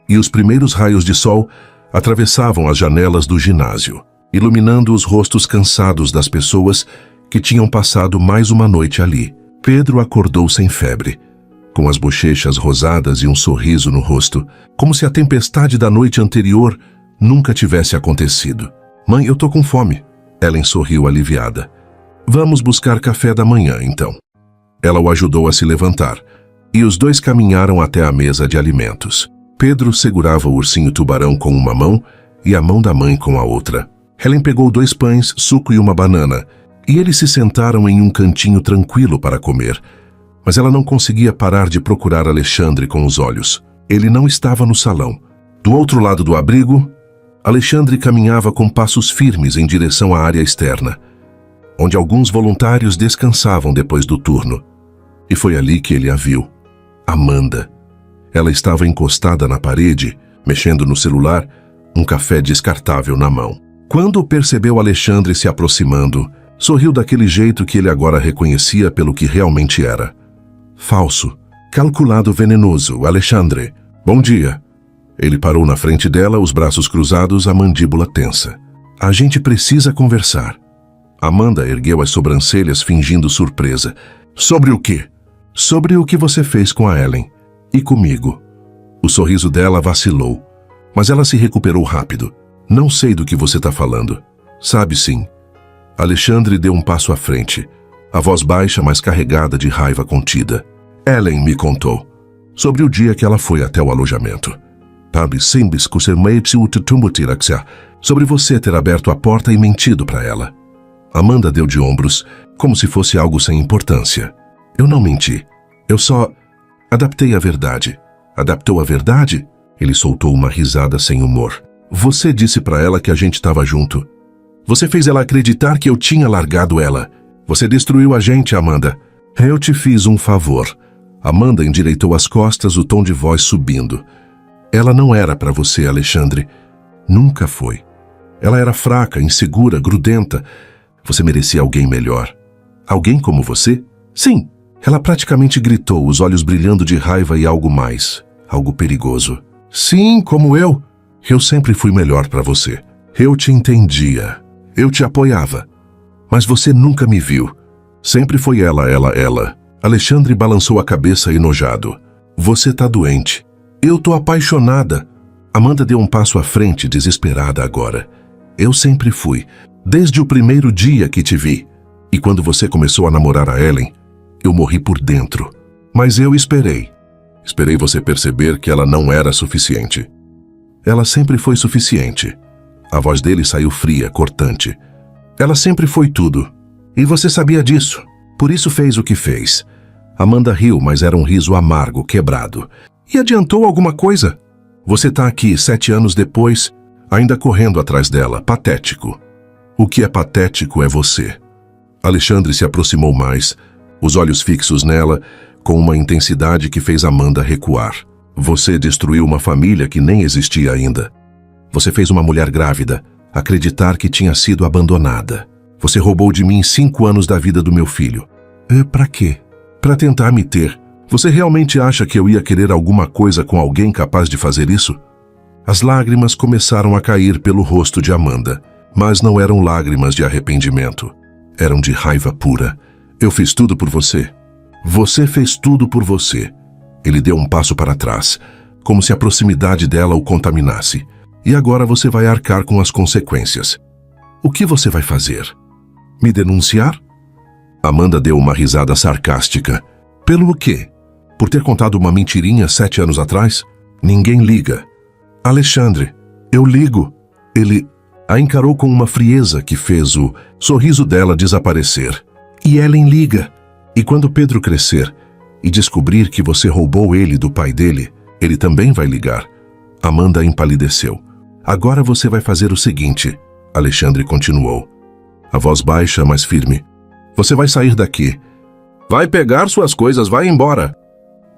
e os primeiros raios de sol atravessavam as janelas do ginásio, iluminando os rostos cansados das pessoas que tinham passado mais uma noite ali. Pedro acordou sem febre, com as bochechas rosadas e um sorriso no rosto, como se a tempestade da noite anterior nunca tivesse acontecido. Mãe, eu tô com fome. Ellen sorriu aliviada. Vamos buscar café da manhã, então. Ela o ajudou a se levantar, e os dois caminharam até a mesa de alimentos. Pedro segurava o ursinho tubarão com uma mão e a mão da mãe com a outra. Ellen pegou 2 pães, suco e uma banana, e eles se sentaram em um cantinho tranquilo para comer. Mas ela não conseguia parar de procurar Alexandre com os olhos. Ele não estava no salão. Do outro lado do abrigo, Alexandre caminhava com passos firmes em direção à área externa, onde alguns voluntários descansavam depois do turno. E foi ali que ele a viu. Amanda. Ela estava encostada na parede, mexendo no celular, um café descartável na mão. Quando percebeu Alexandre se aproximando, sorriu daquele jeito que ele agora reconhecia pelo que realmente era. Falso, calculado, venenoso. Alexandre, bom dia. Ele parou na frente dela, os braços cruzados, a mandíbula tensa. A gente precisa conversar. Amanda ergueu as sobrancelhas fingindo surpresa. Sobre o quê? Sobre o que você fez com a Ellen. E comigo. O sorriso dela vacilou, mas ela se recuperou rápido. Não sei do que você está falando. Sabe sim. Alexandre deu um passo à frente, a voz baixa, mas carregada de raiva contida. Ellen me contou sobre o dia que ela foi até o alojamento. Sobre você ter aberto a porta e mentido para ela. Amanda deu de ombros, como se fosse algo sem importância. Eu não menti. Eu só adaptei a verdade. Adaptou a verdade? Ele soltou uma risada sem humor. Você disse para ela que a gente estava junto. Você fez ela acreditar que eu tinha largado ela. Você destruiu a gente, Amanda. Eu te fiz um favor. Amanda endireitou as costas, o tom de voz subindo. Ela não era para você, Alexandre. Nunca foi. Ela era fraca, insegura, grudenta. Você merecia alguém melhor. Alguém como você? Sim. Ela praticamente gritou, os olhos brilhando de raiva e algo mais. Algo perigoso. Sim, como eu. Eu sempre fui melhor para você. Eu te entendia. Eu te apoiava. Mas você nunca me viu. Sempre foi ela. Alexandre balançou a cabeça enojado. Você tá doente. Eu tô apaixonada. Amanda deu um passo à frente, desesperada agora. Eu sempre fui. Desde o primeiro dia que te vi. E quando você começou a namorar a Ellen, eu morri por dentro. Mas eu esperei. Esperei você perceber que ela não era suficiente. Ela sempre foi suficiente. A voz dele saiu fria, cortante. Ela sempre foi tudo. E você sabia disso. Por isso fez o que fez. Amanda riu, mas era um riso amargo, quebrado. E adiantou alguma coisa? Você tá aqui 7 anos depois, ainda correndo atrás dela, patético. O que é patético é você. Alexandre se aproximou mais, os olhos fixos nela, com uma intensidade que fez Amanda recuar. Você destruiu uma família que nem existia ainda. Você fez uma mulher grávida acreditar que tinha sido abandonada. Você roubou de mim 5 anos da vida do meu filho. Pra quê? Pra tentar me ter. Você realmente acha que eu ia querer alguma coisa com alguém capaz de fazer isso? As lágrimas começaram a cair pelo rosto de Amanda, mas não eram lágrimas de arrependimento. Eram de raiva pura. Eu fiz tudo por você. Você fez tudo por você. Ele deu um passo para trás, como se a proximidade dela o contaminasse. E agora você vai arcar com as consequências. O que você vai fazer? Me denunciar? Amanda deu uma risada sarcástica. Pelo quê? Por ter contado uma mentirinha 7 anos atrás? Ninguém liga. Alexandre, eu ligo. Ele a encarou com uma frieza que fez o sorriso dela desaparecer. E Ellen liga. E quando Pedro crescer e descobrir que você roubou ele do pai dele, ele também vai ligar. Amanda empalideceu. Agora você vai fazer o seguinte, Alexandre continuou. A voz baixa, mas firme. Você vai sair daqui. Vai pegar suas coisas, vai embora.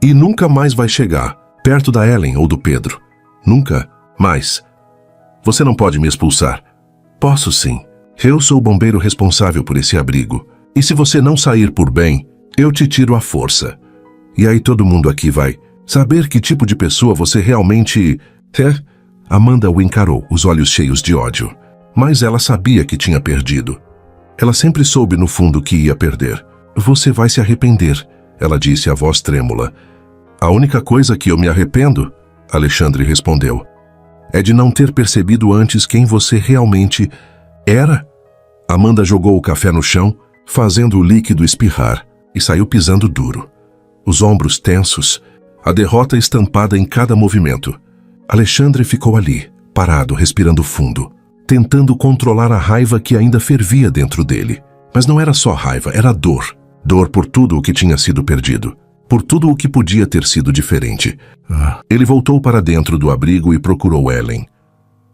E nunca mais vai chegar perto da Ellen ou do Pedro. Nunca mais. Você não pode me expulsar. Posso sim. Eu sou o bombeiro responsável por esse abrigo. E se você não sair por bem, eu te tiro à força. E aí todo mundo aqui vai saber que tipo de pessoa você realmente é. Amanda o encarou, os olhos cheios de ódio. Mas ela sabia que tinha perdido. Ela sempre soube no fundo que ia perder. Você vai se arrepender, ela disse, a voz trêmula. A única coisa que eu me arrependo, Alexandre respondeu, é de não ter percebido antes quem você realmente era. Amanda jogou o café no chão, fazendo o líquido espirrar, e saiu pisando duro. Os ombros tensos, a derrota estampada em cada movimento. Alexandre ficou ali, parado, respirando fundo, tentando controlar a raiva que ainda fervia dentro dele. Mas não era só raiva, era dor. Dor por tudo o que tinha sido perdido, por tudo o que podia ter sido diferente. Ele voltou para dentro do abrigo e procurou Ellen.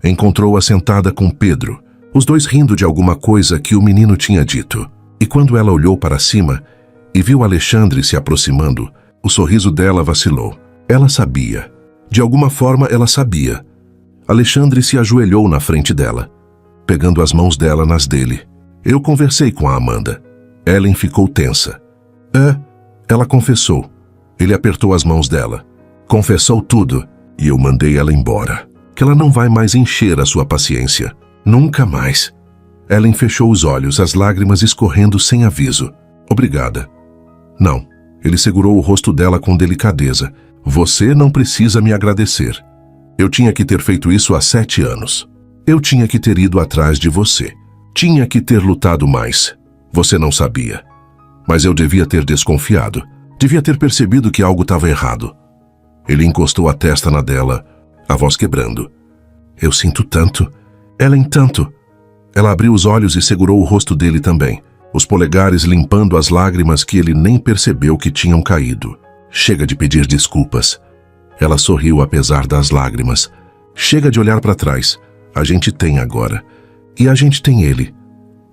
Encontrou-a sentada com Pedro, os dois rindo de alguma coisa que o menino tinha dito. E quando ela olhou para cima e viu Alexandre se aproximando, o sorriso dela vacilou. Ela sabia. De alguma forma ela sabia. Alexandre se ajoelhou na frente dela, pegando as mãos dela nas dele. Eu conversei com a Amanda. Ellen ficou tensa. Ela confessou. Ele apertou as mãos dela. Confessou tudo. E eu mandei ela embora. Que ela não vai mais encher a sua paciência. Nunca mais. Ellen fechou os olhos, as lágrimas escorrendo sem aviso. Obrigada. Não. Ele segurou o rosto dela com delicadeza. Você não precisa me agradecer. Eu tinha que ter feito isso há 7 anos. Eu tinha que ter ido atrás de você. Tinha que ter lutado mais. Você não sabia. Mas eu devia ter desconfiado. Devia ter percebido que algo estava errado. Ele encostou a testa na dela, a voz quebrando. Eu sinto tanto. Ellen, tanto. Ela abriu os olhos e segurou o rosto dele também, os polegares limpando as lágrimas que ele nem percebeu que tinham caído. Chega de pedir desculpas. Ela sorriu apesar das lágrimas. Chega de olhar para trás. A gente tem agora. E a gente tem ele.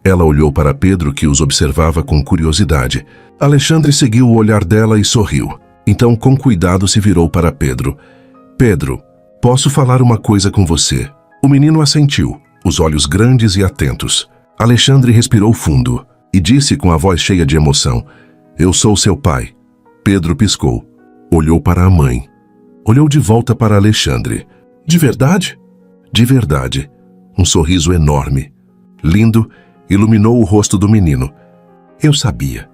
Ela olhou para Pedro, que os observava com curiosidade. Alexandre seguiu o olhar dela e sorriu. Então, com cuidado, se virou para Pedro. Pedro, posso falar uma coisa com você? O menino assentiu, os olhos grandes e atentos. Alexandre respirou fundo e disse com a voz cheia de emoção, eu sou seu pai. Pedro piscou. Olhou para a mãe. Olhou de volta para Alexandre. De verdade? De verdade. Um sorriso enorme, lindo, iluminou o rosto do menino. Eu sabia.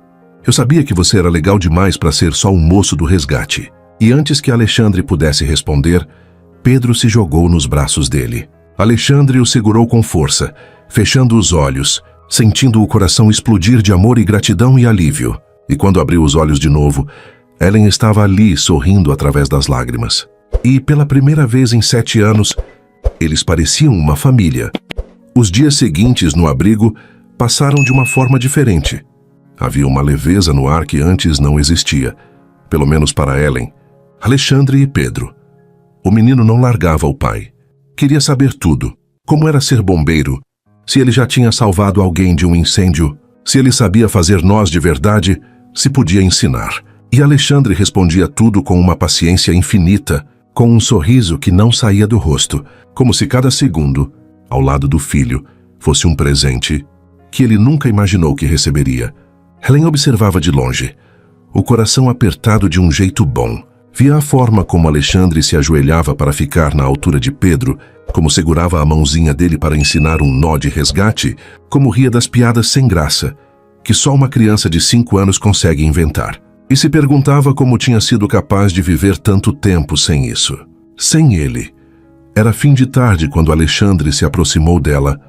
Eu sabia que você era legal demais para ser só um moço do resgate. E antes que Alexandre pudesse responder, Pedro se jogou nos braços dele. Alexandre o segurou com força, fechando os olhos, sentindo o coração explodir de amor e gratidão e alívio. E quando abriu os olhos de novo, Ellen estava ali, sorrindo através das lágrimas. E, pela primeira vez em 7 anos, eles pareciam uma família. Os dias seguintes no abrigo passaram de uma forma diferente. Havia uma leveza no ar que antes não existia, pelo menos para Ellen, Alexandre e Pedro. O menino não largava o pai. Queria saber tudo. Como era ser bombeiro? Se ele já tinha salvado alguém de um incêndio? Se ele sabia fazer nós de verdade? Se podia ensinar? E Alexandre respondia tudo com uma paciência infinita, com um sorriso que não saía do rosto, como se cada segundo, ao lado do filho, fosse um presente que ele nunca imaginou que receberia. Helen observava de longe, o coração apertado de um jeito bom. Via a forma como Alexandre se ajoelhava para ficar na altura de Pedro, como segurava a mãozinha dele para ensinar um nó de resgate, como ria das piadas sem graça, que só uma criança de 5 anos consegue inventar. E se perguntava como tinha sido capaz de viver tanto tempo sem isso. Sem ele. Era fim de tarde quando Alexandre se aproximou dela,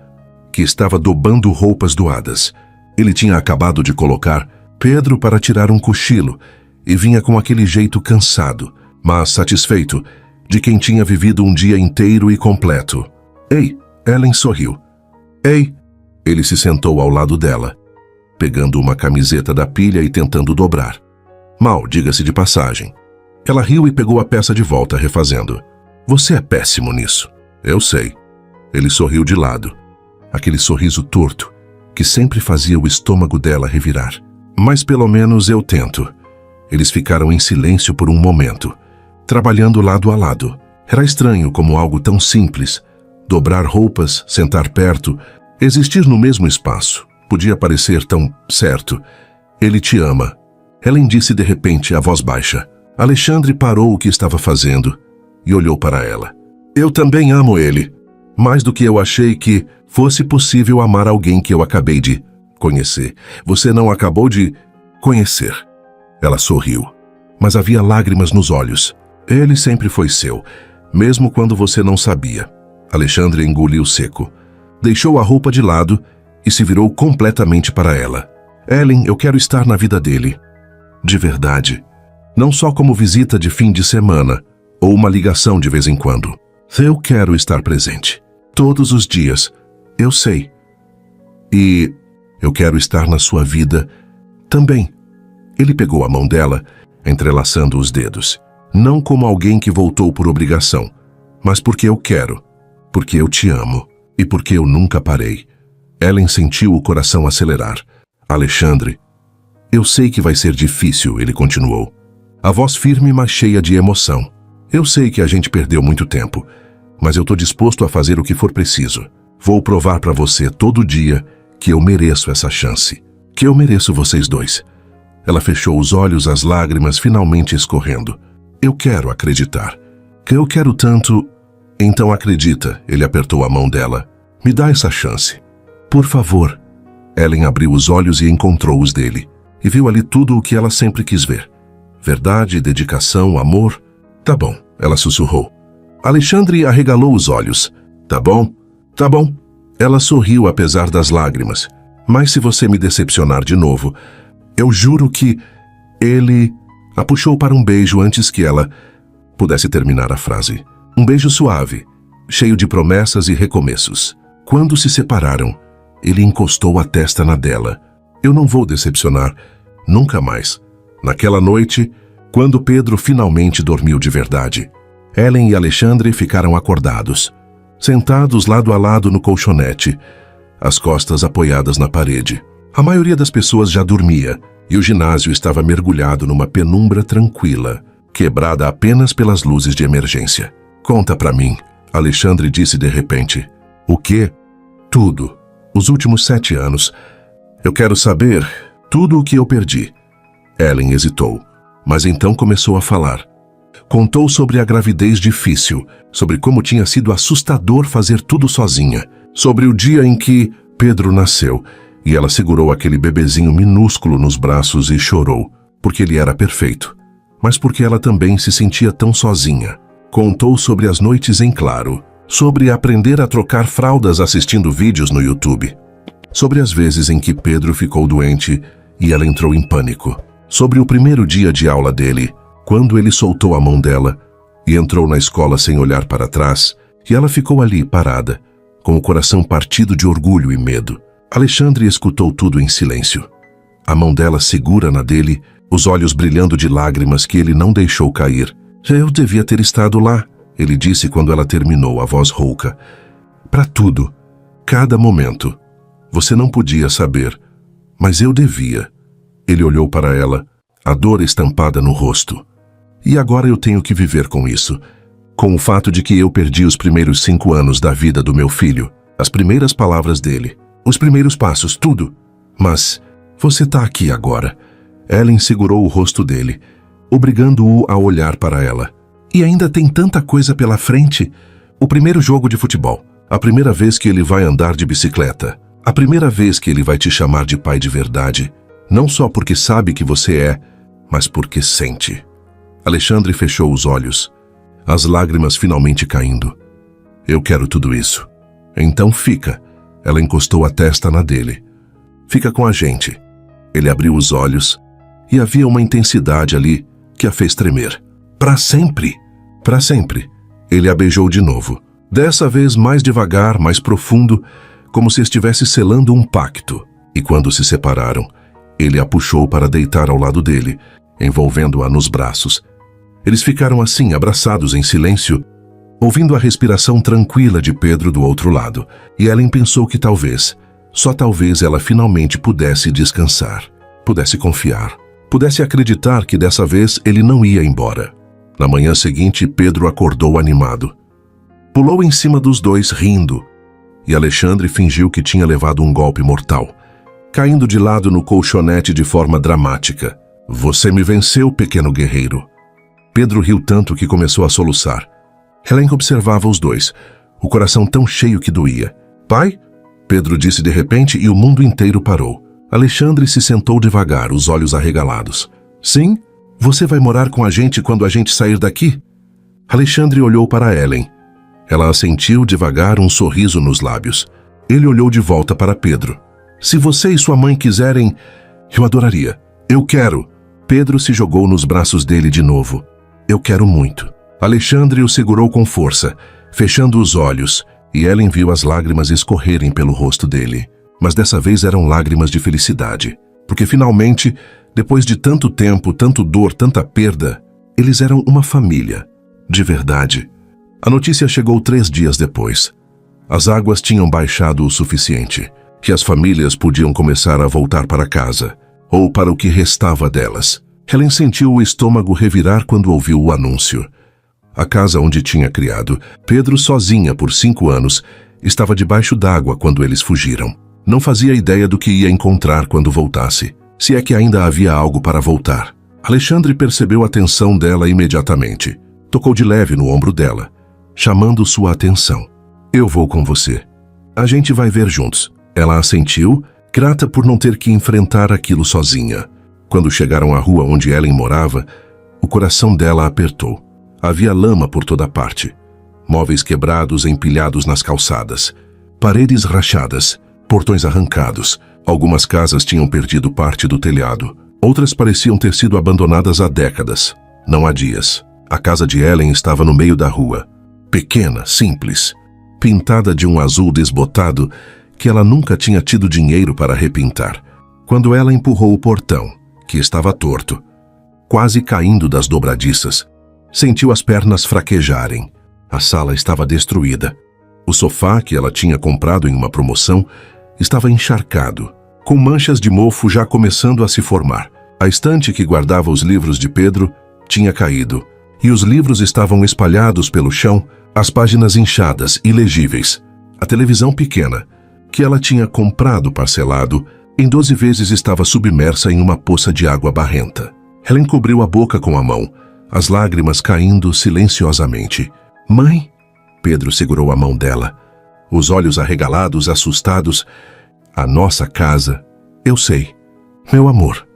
que estava dobando roupas doadas. Ele tinha acabado de colocar Pedro para tirar um cochilo e vinha com aquele jeito cansado, mas satisfeito, de quem tinha vivido um dia inteiro e completo. Ei, Ellen sorriu. Ei, ele se sentou ao lado dela, pegando uma camiseta da pilha e tentando dobrar. Mal, diga-se de passagem. Ela riu e pegou a peça de volta, refazendo. Você é péssimo nisso. Eu sei. Ele sorriu de lado. Aquele sorriso torto, que sempre fazia o estômago dela revirar. Mas pelo menos eu tento. Eles ficaram em silêncio por um momento, trabalhando lado a lado. Era estranho como algo tão simples, dobrar roupas, sentar perto, existir no mesmo espaço, podia parecer tão certo. Ele te ama. Helen disse de repente, a voz baixa. Alexandre parou o que estava fazendo e olhou para ela. Eu também amo ele, mais do que eu achei que fosse possível amar alguém que eu acabei de conhecer. Você não acabou de conhecer. Ela sorriu, mas havia lágrimas nos olhos. Ele sempre foi seu, mesmo quando você não sabia. Alexandre engoliu seco. Deixou a roupa de lado e se virou completamente para ela. Ellen, eu quero estar na vida dele. De verdade. Não só como visita de fim de semana, ou uma ligação de vez em quando. Eu quero estar presente. Todos os dias. Eu sei. E eu quero estar na sua vida também. Ele pegou a mão dela, entrelaçando os dedos. Não como alguém que voltou por obrigação, mas porque eu quero, porque eu te amo e porque eu nunca parei. Ellen sentiu o coração acelerar. Alexandre, eu sei que vai ser difícil, ele continuou. A voz firme, mas cheia de emoção. Eu sei que a gente perdeu muito tempo, mas eu tô disposto a fazer o que for preciso. Vou provar para você todo dia que eu mereço essa chance, que eu mereço vocês dois. Ela fechou os olhos, as lágrimas finalmente escorrendo. Eu quero acreditar. Que eu quero tanto. Então acredita, ele apertou a mão dela. Me dá essa chance. Por favor. Ellen abriu os olhos e encontrou os dele. E viu ali tudo o que ela sempre quis ver. Verdade, dedicação, amor. Tá bom, ela sussurrou. Alexandre arregalou os olhos. Tá bom? Tá bom. Ela sorriu apesar das lágrimas. Mas se você me decepcionar de novo, eu juro que... Ele a puxou para um beijo antes que ela pudesse terminar a frase. Um beijo suave, cheio de promessas e recomeços. Quando se separaram, ele encostou a testa na dela. Eu não vou decepcionar, nunca mais. Naquela noite, quando Pedro finalmente dormiu de verdade, Ellen e Alexandre ficaram acordados, sentados lado a lado no colchonete, as costas apoiadas na parede. A maioria das pessoas já dormia, e o ginásio estava mergulhado numa penumbra tranquila, quebrada apenas pelas luzes de emergência. Conta pra mim, Alexandre disse de repente. O quê? Tudo. Os últimos 7 anos. Eu quero saber tudo o que eu perdi. Ellen hesitou, mas então começou a falar. Contou sobre a gravidez difícil, sobre como tinha sido assustador fazer tudo sozinha, sobre o dia em que Pedro nasceu, e ela segurou aquele bebezinho minúsculo nos braços e chorou, porque ele era perfeito, mas porque ela também se sentia tão sozinha. Contou sobre as noites em claro, sobre aprender a trocar fraldas assistindo vídeos no YouTube, sobre as vezes em que Pedro ficou doente e ela entrou em pânico, sobre o primeiro dia de aula dele, quando ele soltou a mão dela e entrou na escola sem olhar para trás, e ela ficou ali parada, com o coração partido de orgulho e medo. Alexandre escutou tudo em silêncio. A mão dela segura na dele, os olhos brilhando de lágrimas que ele não deixou cair. Eu devia ter estado lá, ele disse quando ela terminou, a voz rouca. Para tudo, cada momento. Você não podia saber, mas eu devia. Ele olhou para ela, a dor estampada no rosto. E agora eu tenho que viver com isso. Com o fato de que eu perdi os primeiros 5 anos da vida do meu filho, as primeiras palavras dele, os primeiros passos, tudo. Mas você está aqui agora. Ellen segurou o rosto dele, obrigando-o a olhar para ela. E ainda tem tanta coisa pela frente. O primeiro jogo de futebol, a primeira vez que ele vai andar de bicicleta, a primeira vez que ele vai te chamar de pai de verdade, não só porque sabe que você é, mas porque sente. Alexandre fechou os olhos, as lágrimas finalmente caindo. Eu quero tudo isso. Então fica. Ela encostou a testa na dele. Fica com a gente. Ele abriu os olhos e havia uma intensidade ali que a fez tremer. Para sempre. Para sempre. Ele a beijou de novo. Dessa vez mais devagar, mais profundo, como se estivesse selando um pacto. E quando se separaram, ele a puxou para deitar ao lado dele, envolvendo-a nos braços. Eles ficaram assim, abraçados em silêncio, ouvindo a respiração tranquila de Pedro do outro lado. E Ellen pensou que talvez, só talvez ela finalmente pudesse descansar, pudesse confiar, pudesse acreditar que dessa vez ele não ia embora. Na manhã seguinte, Pedro acordou animado. Pulou em cima dos dois, rindo, e Alexandre fingiu que tinha levado um golpe mortal, caindo de lado no colchonete de forma dramática. Você me venceu, pequeno guerreiro. Pedro riu tanto que começou a soluçar. Helen observava os dois, o coração tão cheio que doía. Pai? Pedro disse de repente e o mundo inteiro parou. Alexandre se sentou devagar, os olhos arregalados. Sim? Você vai morar com a gente quando a gente sair daqui? Alexandre olhou para Helen. Ela assentiu devagar, um sorriso nos lábios. Ele olhou de volta para Pedro. Se você e sua mãe quiserem, eu adoraria. Eu quero. Pedro se jogou nos braços dele de novo. Eu quero muito. Alexandre o segurou com força, fechando os olhos, e Ellen viu as lágrimas escorrerem pelo rosto dele. Mas dessa vez eram lágrimas de felicidade, porque finalmente, depois de tanto tempo, tanto dor, tanta perda, eles eram uma família, de verdade. A notícia chegou 3 dias depois. As águas tinham baixado o suficiente, que as famílias podiam começar a voltar para casa, ou para o que restava delas. Helen sentiu o estômago revirar quando ouviu o anúncio. A casa onde tinha criado Pedro sozinha por 5 anos estava debaixo d'água quando eles fugiram. Não fazia ideia do que ia encontrar quando voltasse, se é que ainda havia algo para voltar. Alexandre percebeu a tensão dela imediatamente. Tocou de leve no ombro dela, chamando sua atenção. Eu vou com você. A gente vai ver juntos. Ela assentiu, grata por não ter que enfrentar aquilo sozinha. Quando chegaram à rua onde Ellen morava, o coração dela apertou. Havia lama por toda parte. Móveis quebrados empilhados nas calçadas. Paredes rachadas. Portões arrancados. Algumas casas tinham perdido parte do telhado. Outras pareciam ter sido abandonadas há décadas. Não há dias. A casa de Ellen estava no meio da rua. Pequena, simples. Pintada de um azul desbotado que ela nunca tinha tido dinheiro para repintar. Quando ela empurrou o portão, que estava torto, quase caindo das dobradiças, sentiu as pernas fraquejarem. A sala estava destruída. O sofá, que ela tinha comprado em uma promoção, estava encharcado, com manchas de mofo já começando a se formar. A estante que guardava os livros de Pedro tinha caído, e os livros estavam espalhados pelo chão, as páginas inchadas, ilegíveis. A televisão pequena, que ela tinha comprado parcelado, em 12 vezes estava submersa em uma poça de água barrenta. Helen cobriu a boca com a mão, as lágrimas caindo silenciosamente. Mãe? Pedro segurou a mão dela, os olhos arregalados, assustados. A nossa casa. Eu sei. Meu amor.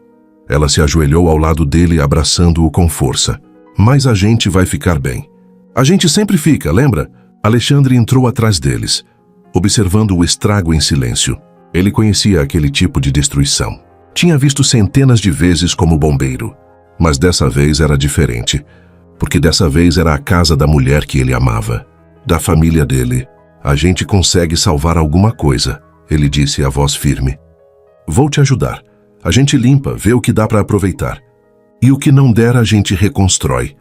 Ela se ajoelhou ao lado dele, abraçando-o com força. Mas a gente vai ficar bem. A gente sempre fica, lembra? Alexandre entrou atrás deles, observando o estrago em silêncio. Ele conhecia aquele tipo de destruição. Tinha visto centenas de vezes como bombeiro, mas dessa vez era diferente, porque dessa vez era a casa da mulher que ele amava, da família dele. A gente consegue salvar alguma coisa, ele disse a voz firme. Vou te ajudar. A gente limpa, vê o que dá para aproveitar. E o que não der, a gente reconstrói.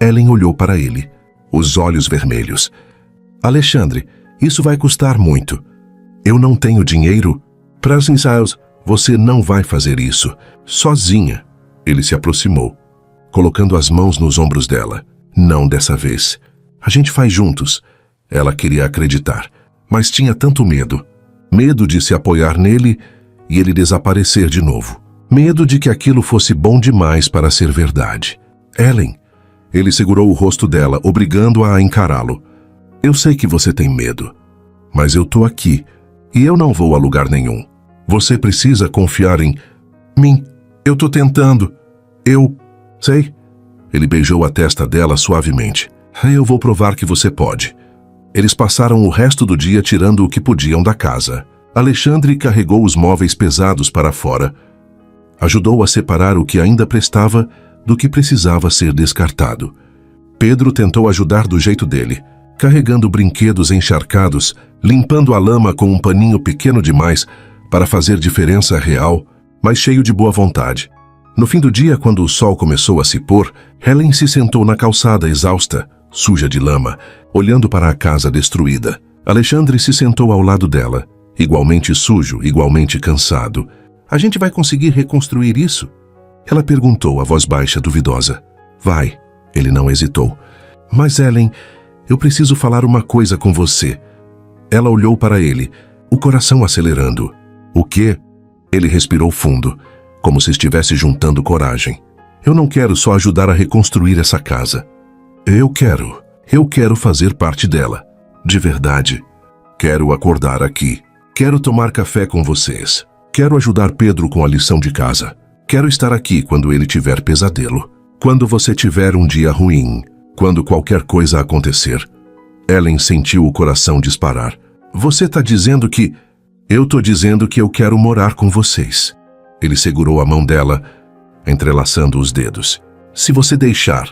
Ellen olhou para ele, os olhos vermelhos. Alexandre, isso vai custar muito. Eu não tenho dinheiro. Presencials, você não vai fazer isso, sozinha. Ele se aproximou, colocando as mãos nos ombros dela. Não dessa vez. A gente faz juntos. Ela queria acreditar, mas tinha tanto medo. Medo de se apoiar nele e ele desaparecer de novo. Medo de que aquilo fosse bom demais para ser verdade. Ellen, ele segurou o rosto dela, obrigando-a a encará-lo. Eu sei que você tem medo, mas eu tô aqui e eu não vou a lugar nenhum. Você precisa confiar em mim. Eu tô tentando. Eu sei. Ele beijou a testa dela suavemente. Eu vou provar que você pode. Eles passaram o resto do dia tirando o que podiam da casa. Alexandre carregou os móveis pesados para fora. Ajudou a separar o que ainda prestava do que precisava ser descartado. Pedro tentou ajudar do jeito dele, carregando brinquedos encharcados, limpando a lama com um paninho pequeno demais para fazer diferença real, mas cheio de boa vontade. No fim do dia, quando o sol começou a se pôr, Helen se sentou na calçada exausta, suja de lama, olhando para a casa destruída. Alexandre se sentou ao lado dela, igualmente sujo, igualmente cansado. A gente vai conseguir reconstruir isso? Ela perguntou, a voz baixa, duvidosa. Vai. Ele não hesitou. Mas, Ellen, eu preciso falar uma coisa com você. Ela olhou para ele, o coração acelerando. O quê? Ele respirou fundo, como se estivesse juntando coragem. Eu não quero só ajudar a reconstruir essa casa. Eu quero fazer parte dela. De verdade. Quero acordar aqui. Quero tomar café com vocês. Quero ajudar Pedro com a lição de casa. Quero estar aqui quando ele tiver pesadelo. Quando você tiver um dia ruim. Quando qualquer coisa acontecer. Ellen sentiu o coração disparar. Você tá dizendo que... Eu tô dizendo que eu quero morar com vocês. Ele segurou a mão dela, entrelaçando os dedos. Se você deixar...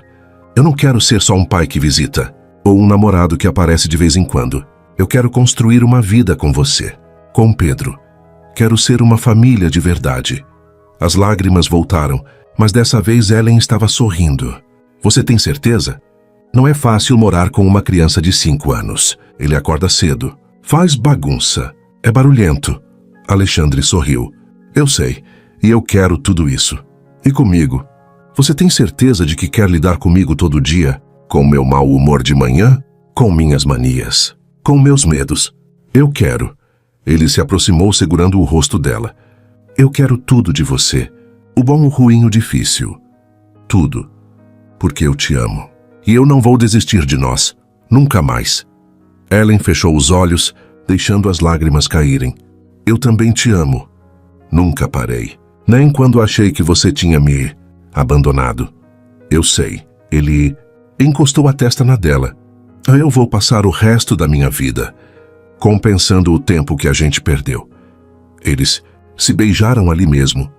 Eu não quero ser só um pai que visita, ou um namorado que aparece de vez em quando. Eu quero construir uma vida com você, com Pedro. Quero ser uma família de verdade. As lágrimas voltaram, mas dessa vez Ellen estava sorrindo. Você tem certeza? Não é fácil morar com uma criança de 5 anos. Ele acorda cedo. Faz bagunça. É barulhento. Alexandre sorriu. Eu sei, e eu quero tudo isso. E comigo? Você tem certeza de que quer lidar comigo todo dia? Com meu mau humor de manhã? Com minhas manias? Com meus medos? Eu quero. Ele se aproximou segurando o rosto dela. Eu quero tudo de você. O bom, o ruim, o difícil. Tudo. Porque eu te amo. E eu não vou desistir de nós. Nunca mais. Ellen fechou os olhos, deixando as lágrimas caírem. Eu também te amo. Nunca parei. Nem quando achei que você tinha me... abandonado. Eu sei. Ele encostou a testa na dela. Eu vou passar o resto da minha vida compensando o tempo que a gente perdeu. Eles se beijaram ali mesmo,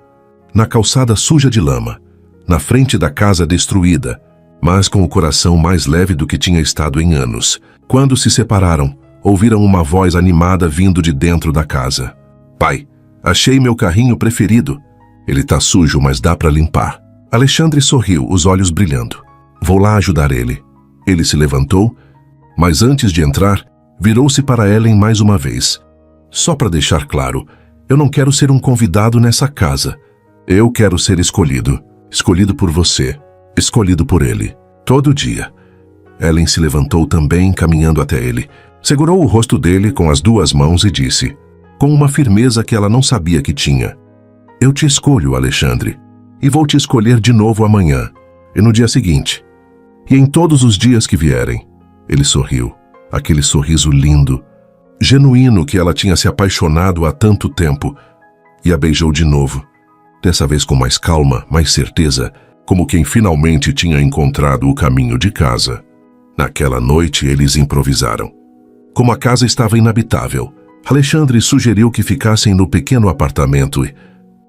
na calçada suja de lama, na frente da casa destruída, mas com o coração mais leve do que tinha estado em anos. Quando se separaram, ouviram uma voz animada vindo de dentro da casa. Pai, achei meu carrinho preferido. Ele tá sujo, mas dá para limpar. Alexandre sorriu, os olhos brilhando. Vou lá ajudar ele. Ele se levantou, mas antes de entrar, virou-se para Ellen mais uma vez. Só para deixar claro, eu não quero ser um convidado nessa casa. Eu quero ser escolhido. Escolhido por você. Escolhido por ele. Todo dia. Ellen se levantou também, caminhando até ele. Segurou o rosto dele com as 2 mãos e disse, com uma firmeza que ela não sabia que tinha, eu te escolho, Alexandre. E vou te escolher de novo amanhã, e no dia seguinte, e em todos os dias que vierem. Ele sorriu, aquele sorriso lindo, genuíno que ela tinha se apaixonado há tanto tempo, e a beijou de novo, dessa vez com mais calma, mais certeza, como quem finalmente tinha encontrado o caminho de casa. Naquela noite eles improvisaram. Como a casa estava inabitável, Alexandre sugeriu que ficassem no pequeno apartamento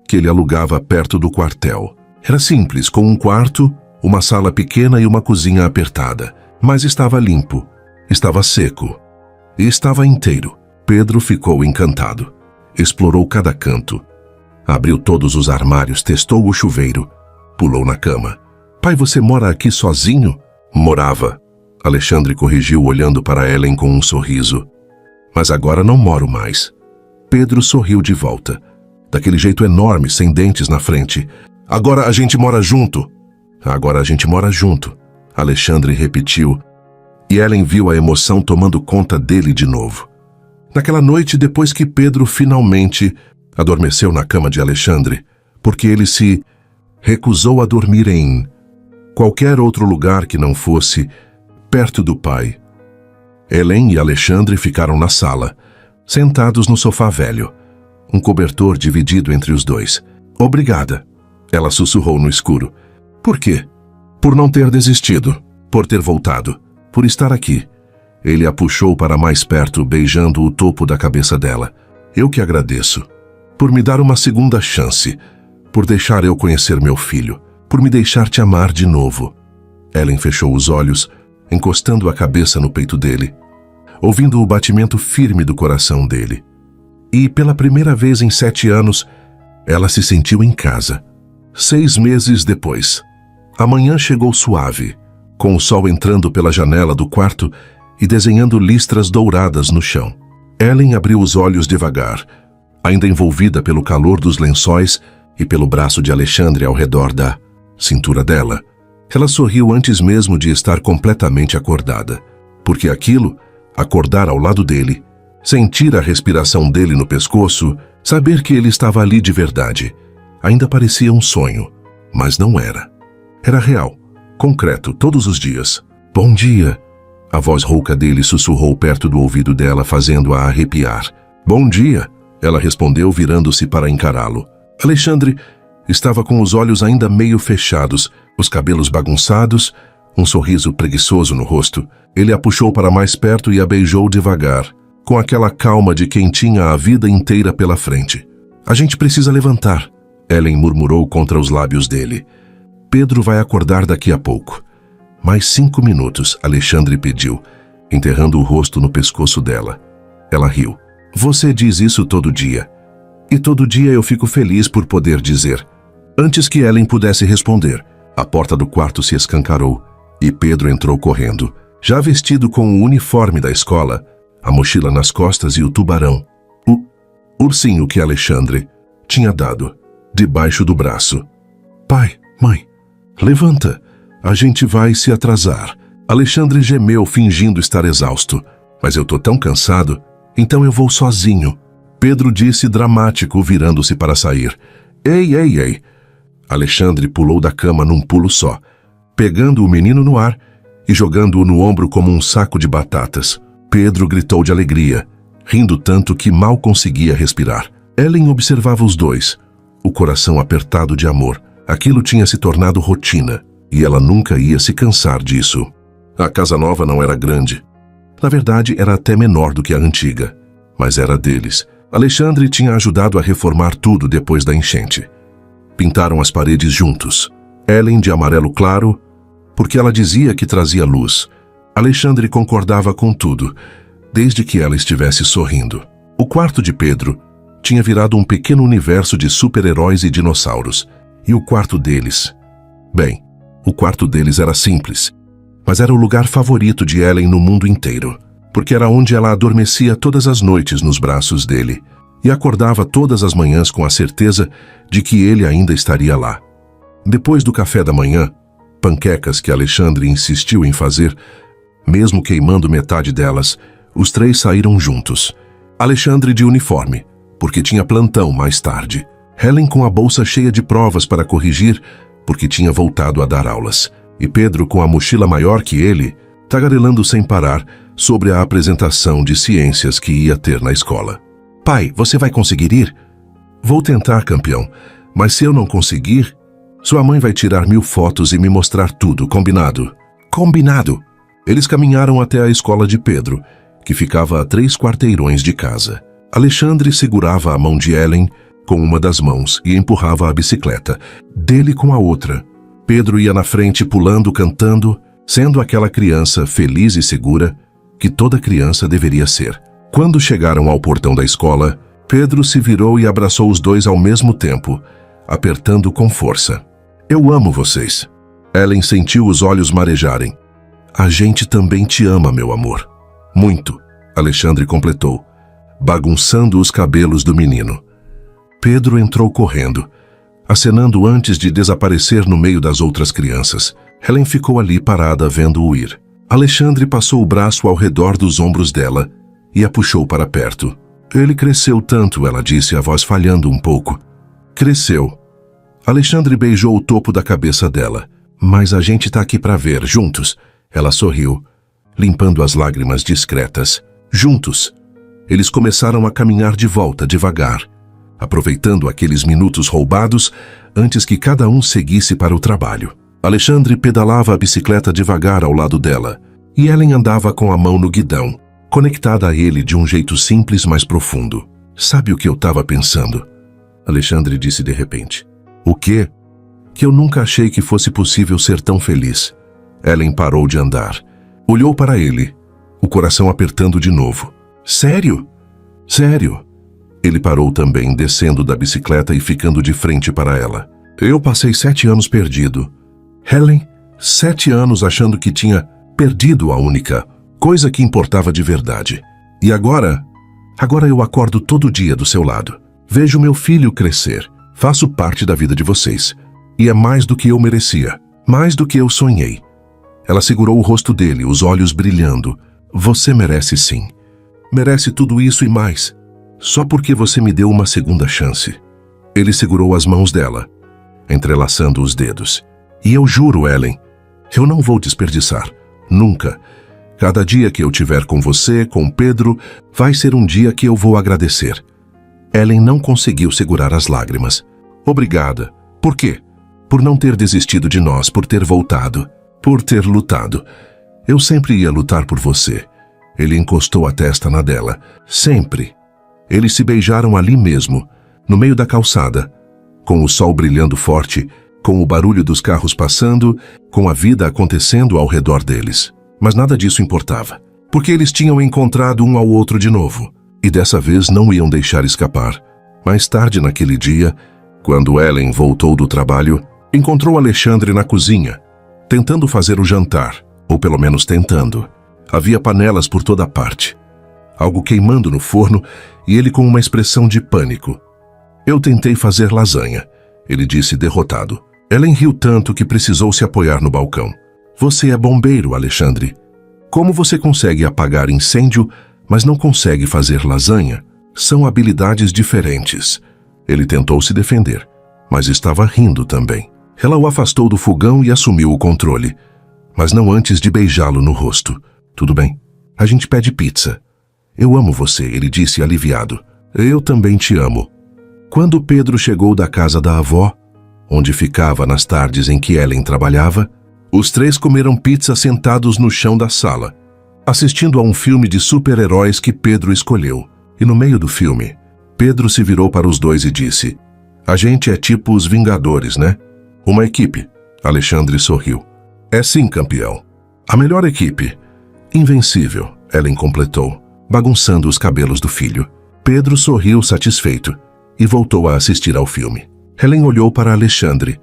que ele alugava perto do quartel. Era simples, com um quarto, uma sala pequena e uma cozinha apertada, mas estava limpo, estava seco e estava inteiro. Pedro ficou encantado. Explorou cada canto. Abriu todos os armários, testou o chuveiro, pulou na cama. Pai, você mora aqui sozinho? Morava. Alexandre corrigiu olhando para Helen com um sorriso. Mas agora não moro mais. Pedro sorriu de volta. Daquele jeito enorme, sem dentes na frente. Agora a gente mora junto. Agora a gente mora junto. Alexandre repetiu. E Helen viu a emoção tomando conta dele de novo. Naquela noite, depois que Pedro finalmente adormeceu na cama de Alexandre, porque ele se recusou a dormir em qualquer outro lugar que não fosse perto do pai. Helen e Alexandre ficaram na sala, sentados no sofá velho, um cobertor dividido entre os dois. Obrigada, ela sussurrou no escuro. Por quê? Por não ter desistido, por ter voltado, por estar aqui. Ele a puxou para mais perto, beijando o topo da cabeça dela. Eu que agradeço. Por me dar uma segunda chance. Por deixar eu conhecer meu filho. Por me deixar te amar de novo. Helen fechou os olhos, encostando a cabeça no peito dele, ouvindo o batimento firme do coração dele. E, pela primeira vez em 7 anos, ela se sentiu em casa. 6 meses depois, a manhã chegou suave, com o sol entrando pela janela do quarto e desenhando listras douradas no chão. Helen abriu os olhos devagar, ainda envolvida pelo calor dos lençóis e pelo braço de Alexandre ao redor da cintura dela. Ela sorriu antes mesmo de estar completamente acordada, porque aquilo, acordar ao lado dele, sentir a respiração dele no pescoço, saber que ele estava ali de verdade, ainda parecia um sonho, mas não era. Era real, concreto, todos os dias. Bom dia. A voz rouca dele sussurrou perto do ouvido dela, fazendo-a arrepiar. Bom dia, ela respondeu, virando-se para encará-lo. Alexandre estava com os olhos ainda meio fechados, os cabelos bagunçados, um sorriso preguiçoso no rosto. Ele a puxou para mais perto e a beijou devagar, com aquela calma de quem tinha a vida inteira pela frente. A gente precisa levantar, Helen murmurou contra os lábios dele. Pedro vai acordar daqui a pouco. Mais 5 minutos, Alexandre pediu, enterrando o rosto no pescoço dela. Ela riu. Você diz isso todo dia. E todo dia eu fico feliz por poder dizer. Antes que Helen pudesse responder, a porta do quarto se escancarou e Pedro entrou correndo, já vestido com o uniforme da escola, a mochila nas costas e o tubarão, o ursinho que Alexandre tinha dado, debaixo do braço. Pai, mãe, levanta. A gente vai se atrasar. Alexandre gemeu, fingindo estar exausto. Mas eu tô tão cansado, então eu vou sozinho. Pedro disse dramático, virando-se para sair. Ei, ei, ei. Alexandre pulou da cama num pulo só, pegando o menino no ar e jogando-o no ombro como um saco de batatas. Pedro gritou de alegria, rindo tanto que mal conseguia respirar. Helen observava os dois, o coração apertado de amor. Aquilo tinha se tornado rotina. E ela nunca ia se cansar disso. A casa nova não era grande. Na verdade, era até menor do que a antiga. Mas era deles. Alexandre tinha ajudado a reformar tudo depois da enchente. Pintaram as paredes juntos. Helen de amarelo claro, porque ela dizia que trazia luz. Alexandre concordava com tudo, desde que ela estivesse sorrindo. O quarto de Pedro tinha virado um pequeno universo de super-heróis e dinossauros. E o quarto deles? Bem, o quarto deles era simples, mas era o lugar favorito de Helen no mundo inteiro, porque era onde ela adormecia todas as noites nos braços dele e acordava todas as manhãs com a certeza de que ele ainda estaria lá. Depois do café da manhã, panquecas que Alexandre insistiu em fazer, mesmo queimando metade delas, os 3 saíram juntos. Alexandre de uniforme, porque tinha plantão mais tarde. Helen com a bolsa cheia de provas para corrigir, porque tinha voltado a dar aulas, e Pedro com a mochila maior que ele, tagarelando sem parar sobre a apresentação de ciências que ia ter na escola. Pai, você vai conseguir ir? Vou tentar, campeão, mas se eu não conseguir, sua mãe vai tirar 1000 fotos e me mostrar tudo, combinado? Combinado! Eles caminharam até a escola de Pedro, que ficava a 3 quarteirões de casa. Alexandre segurava a mão de Helen com uma das mãos e empurrava a bicicleta, dele com a outra. Pedro ia na frente pulando, cantando, sendo aquela criança feliz e segura que toda criança deveria ser. Quando chegaram ao portão da escola, Pedro se virou e abraçou os dois ao mesmo tempo, apertando com força. Eu amo vocês. Helen sentiu os olhos marejarem. A gente também te ama, meu amor. Muito, Alexandre completou, bagunçando os cabelos do menino. Pedro entrou correndo, acenando antes de desaparecer no meio das outras crianças. Helen ficou ali parada vendo-o ir. Alexandre passou o braço ao redor dos ombros dela e a puxou para perto. Ele cresceu tanto, ela disse, a voz falhando um pouco. Cresceu. Alexandre beijou o topo da cabeça dela. Mas a gente tá aqui para ver, juntos. Ela sorriu, limpando as lágrimas discretas. Juntos. Eles começaram a caminhar de volta, devagar, aproveitando aqueles minutos roubados antes que cada um seguisse para o trabalho. Alexandre pedalava a bicicleta devagar ao lado dela, e Helen andava com a mão no guidão, conectada a ele de um jeito simples, mas profundo. Sabe o que eu estava pensando? Alexandre disse de repente. O quê? Que eu nunca achei que fosse possível ser tão feliz. Helen parou de andar. Olhou para ele, o coração apertando de novo. Sério? Sério? Ele parou também, descendo da bicicleta e ficando de frente para ela. Eu passei 7 anos perdido. Helen, 7 anos achando que tinha perdido a única coisa que importava de verdade. E agora eu acordo todo dia do seu lado. Vejo meu filho crescer. Faço parte da vida de vocês. E é mais do que eu merecia. Mais do que eu sonhei. Ela segurou o rosto dele, os olhos brilhando. Você merece sim. Merece tudo isso e mais. Só porque você me deu uma segunda chance. Ele segurou as mãos dela, entrelaçando os dedos. E eu juro, Helen, eu não vou desperdiçar. Nunca. Cada dia que eu tiver com você, com Pedro, vai ser um dia que eu vou agradecer. Helen não conseguiu segurar as lágrimas. Obrigada. Por quê? Por não ter desistido de nós, por ter voltado, por ter lutado. Eu sempre ia lutar por você. Ele encostou a testa na dela. Sempre. Eles se beijaram ali mesmo, no meio da calçada, com o sol brilhando forte, com o barulho dos carros passando, com a vida acontecendo ao redor deles. Mas nada disso importava, porque eles tinham encontrado um ao outro de novo, e dessa vez não iam deixar escapar. Mais tarde naquele dia, quando Helen voltou do trabalho, encontrou Alexandre na cozinha, tentando fazer o jantar, ou pelo menos tentando. Havia panelas por toda parte, algo queimando no forno, e ele com uma expressão de pânico. Eu tentei fazer lasanha, ele disse derrotado. Helen riu tanto que precisou se apoiar no balcão. Você é bombeiro, Alexandre. Como você consegue apagar incêndio, mas não consegue fazer lasanha? São habilidades diferentes. Ele tentou se defender, mas estava rindo também. Ela o afastou do fogão e assumiu o controle, mas não antes de beijá-lo no rosto. Tudo bem, a gente pede pizza. Eu amo você, ele disse aliviado. Eu também te amo. Quando Pedro chegou da casa da avó, onde ficava nas tardes em que Helen trabalhava, os 3 comeram pizza sentados no chão da sala, assistindo a um filme de super-heróis que Pedro escolheu. E no meio do filme, Pedro se virou para os dois e disse: A gente é tipo os Vingadores, né? Uma equipe. Alexandre sorriu. É sim, campeão. A melhor equipe. Invencível, Helen completou, bagunçando os cabelos do filho. Pedro sorriu satisfeito e voltou a assistir ao filme. Helen olhou para Alexandre.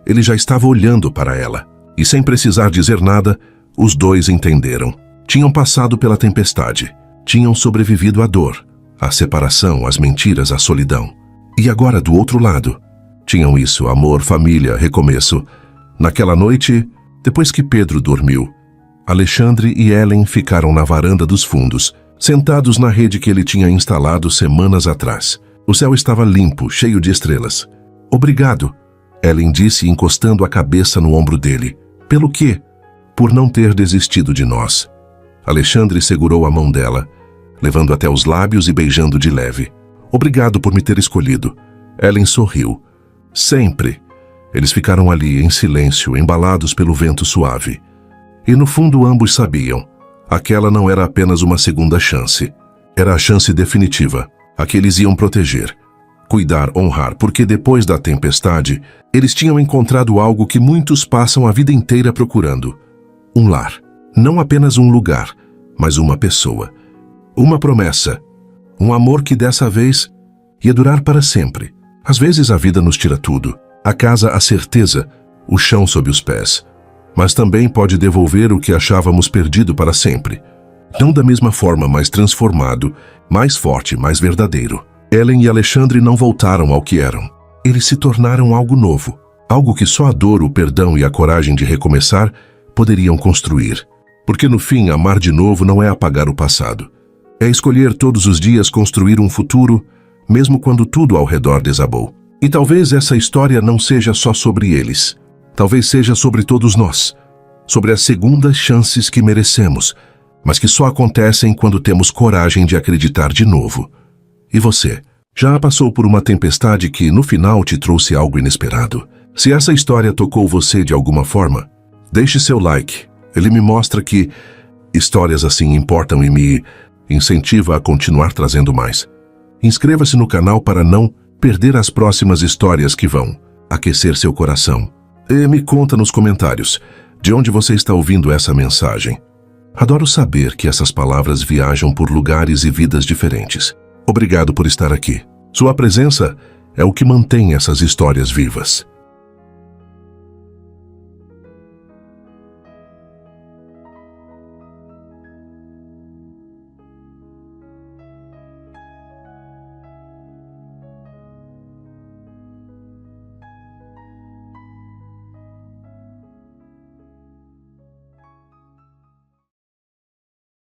Ele já estava olhando para ela. E sem precisar dizer nada, os dois entenderam. Tinham passado pela tempestade. Tinham sobrevivido à dor, à separação, às mentiras, à solidão. E agora, do outro lado, tinham isso, amor, família, recomeço. Naquela noite, depois que Pedro dormiu, Alexandre e Helen ficaram na varanda dos fundos, sentados na rede que ele tinha instalado semanas atrás. O céu estava limpo, cheio de estrelas. Obrigado, Helen disse, encostando a cabeça no ombro dele. Pelo quê? Por não ter desistido de nós. Alexandre segurou a mão dela, levando até os lábios e beijando de leve. Obrigado por me ter escolhido. Helen sorriu. Sempre. Eles ficaram ali, em silêncio, embalados pelo vento suave. E no fundo ambos sabiam. Aquela não era apenas uma segunda chance. Era a chance definitiva, a que eles iam proteger, cuidar, honrar, porque depois da tempestade, eles tinham encontrado algo que muitos passam a vida inteira procurando. Um lar. Não apenas um lugar, mas uma pessoa. Uma promessa. Um amor que dessa vez ia durar para sempre. Às vezes a vida nos tira tudo. A casa, a certeza, o chão sob os pés. Mas também pode devolver o que achávamos perdido para sempre. Não da mesma forma, mas transformado, mais forte, mais verdadeiro. Ellen e Alexandre não voltaram ao que eram. Eles se tornaram algo novo. Algo que só a dor, o perdão e a coragem de recomeçar poderiam construir. Porque no fim, amar de novo não é apagar o passado. É escolher todos os dias construir um futuro, mesmo quando tudo ao redor desabou. E talvez essa história não seja só sobre eles. Talvez seja sobre todos nós. Sobre as segundas chances que merecemos, mas que só acontecem quando temos coragem de acreditar de novo. E você? Já passou por uma tempestade que, no final, te trouxe algo inesperado? Se essa história tocou você de alguma forma, deixe seu like. Ele me mostra que histórias assim importam e me incentiva a continuar trazendo mais. Inscreva-se no canal para não perder as próximas histórias que vão aquecer seu coração. E me conta nos comentários de onde você está ouvindo essa mensagem. Adoro saber que essas palavras viajam por lugares e vidas diferentes. Obrigado por estar aqui. Sua presença é o que mantém essas histórias vivas.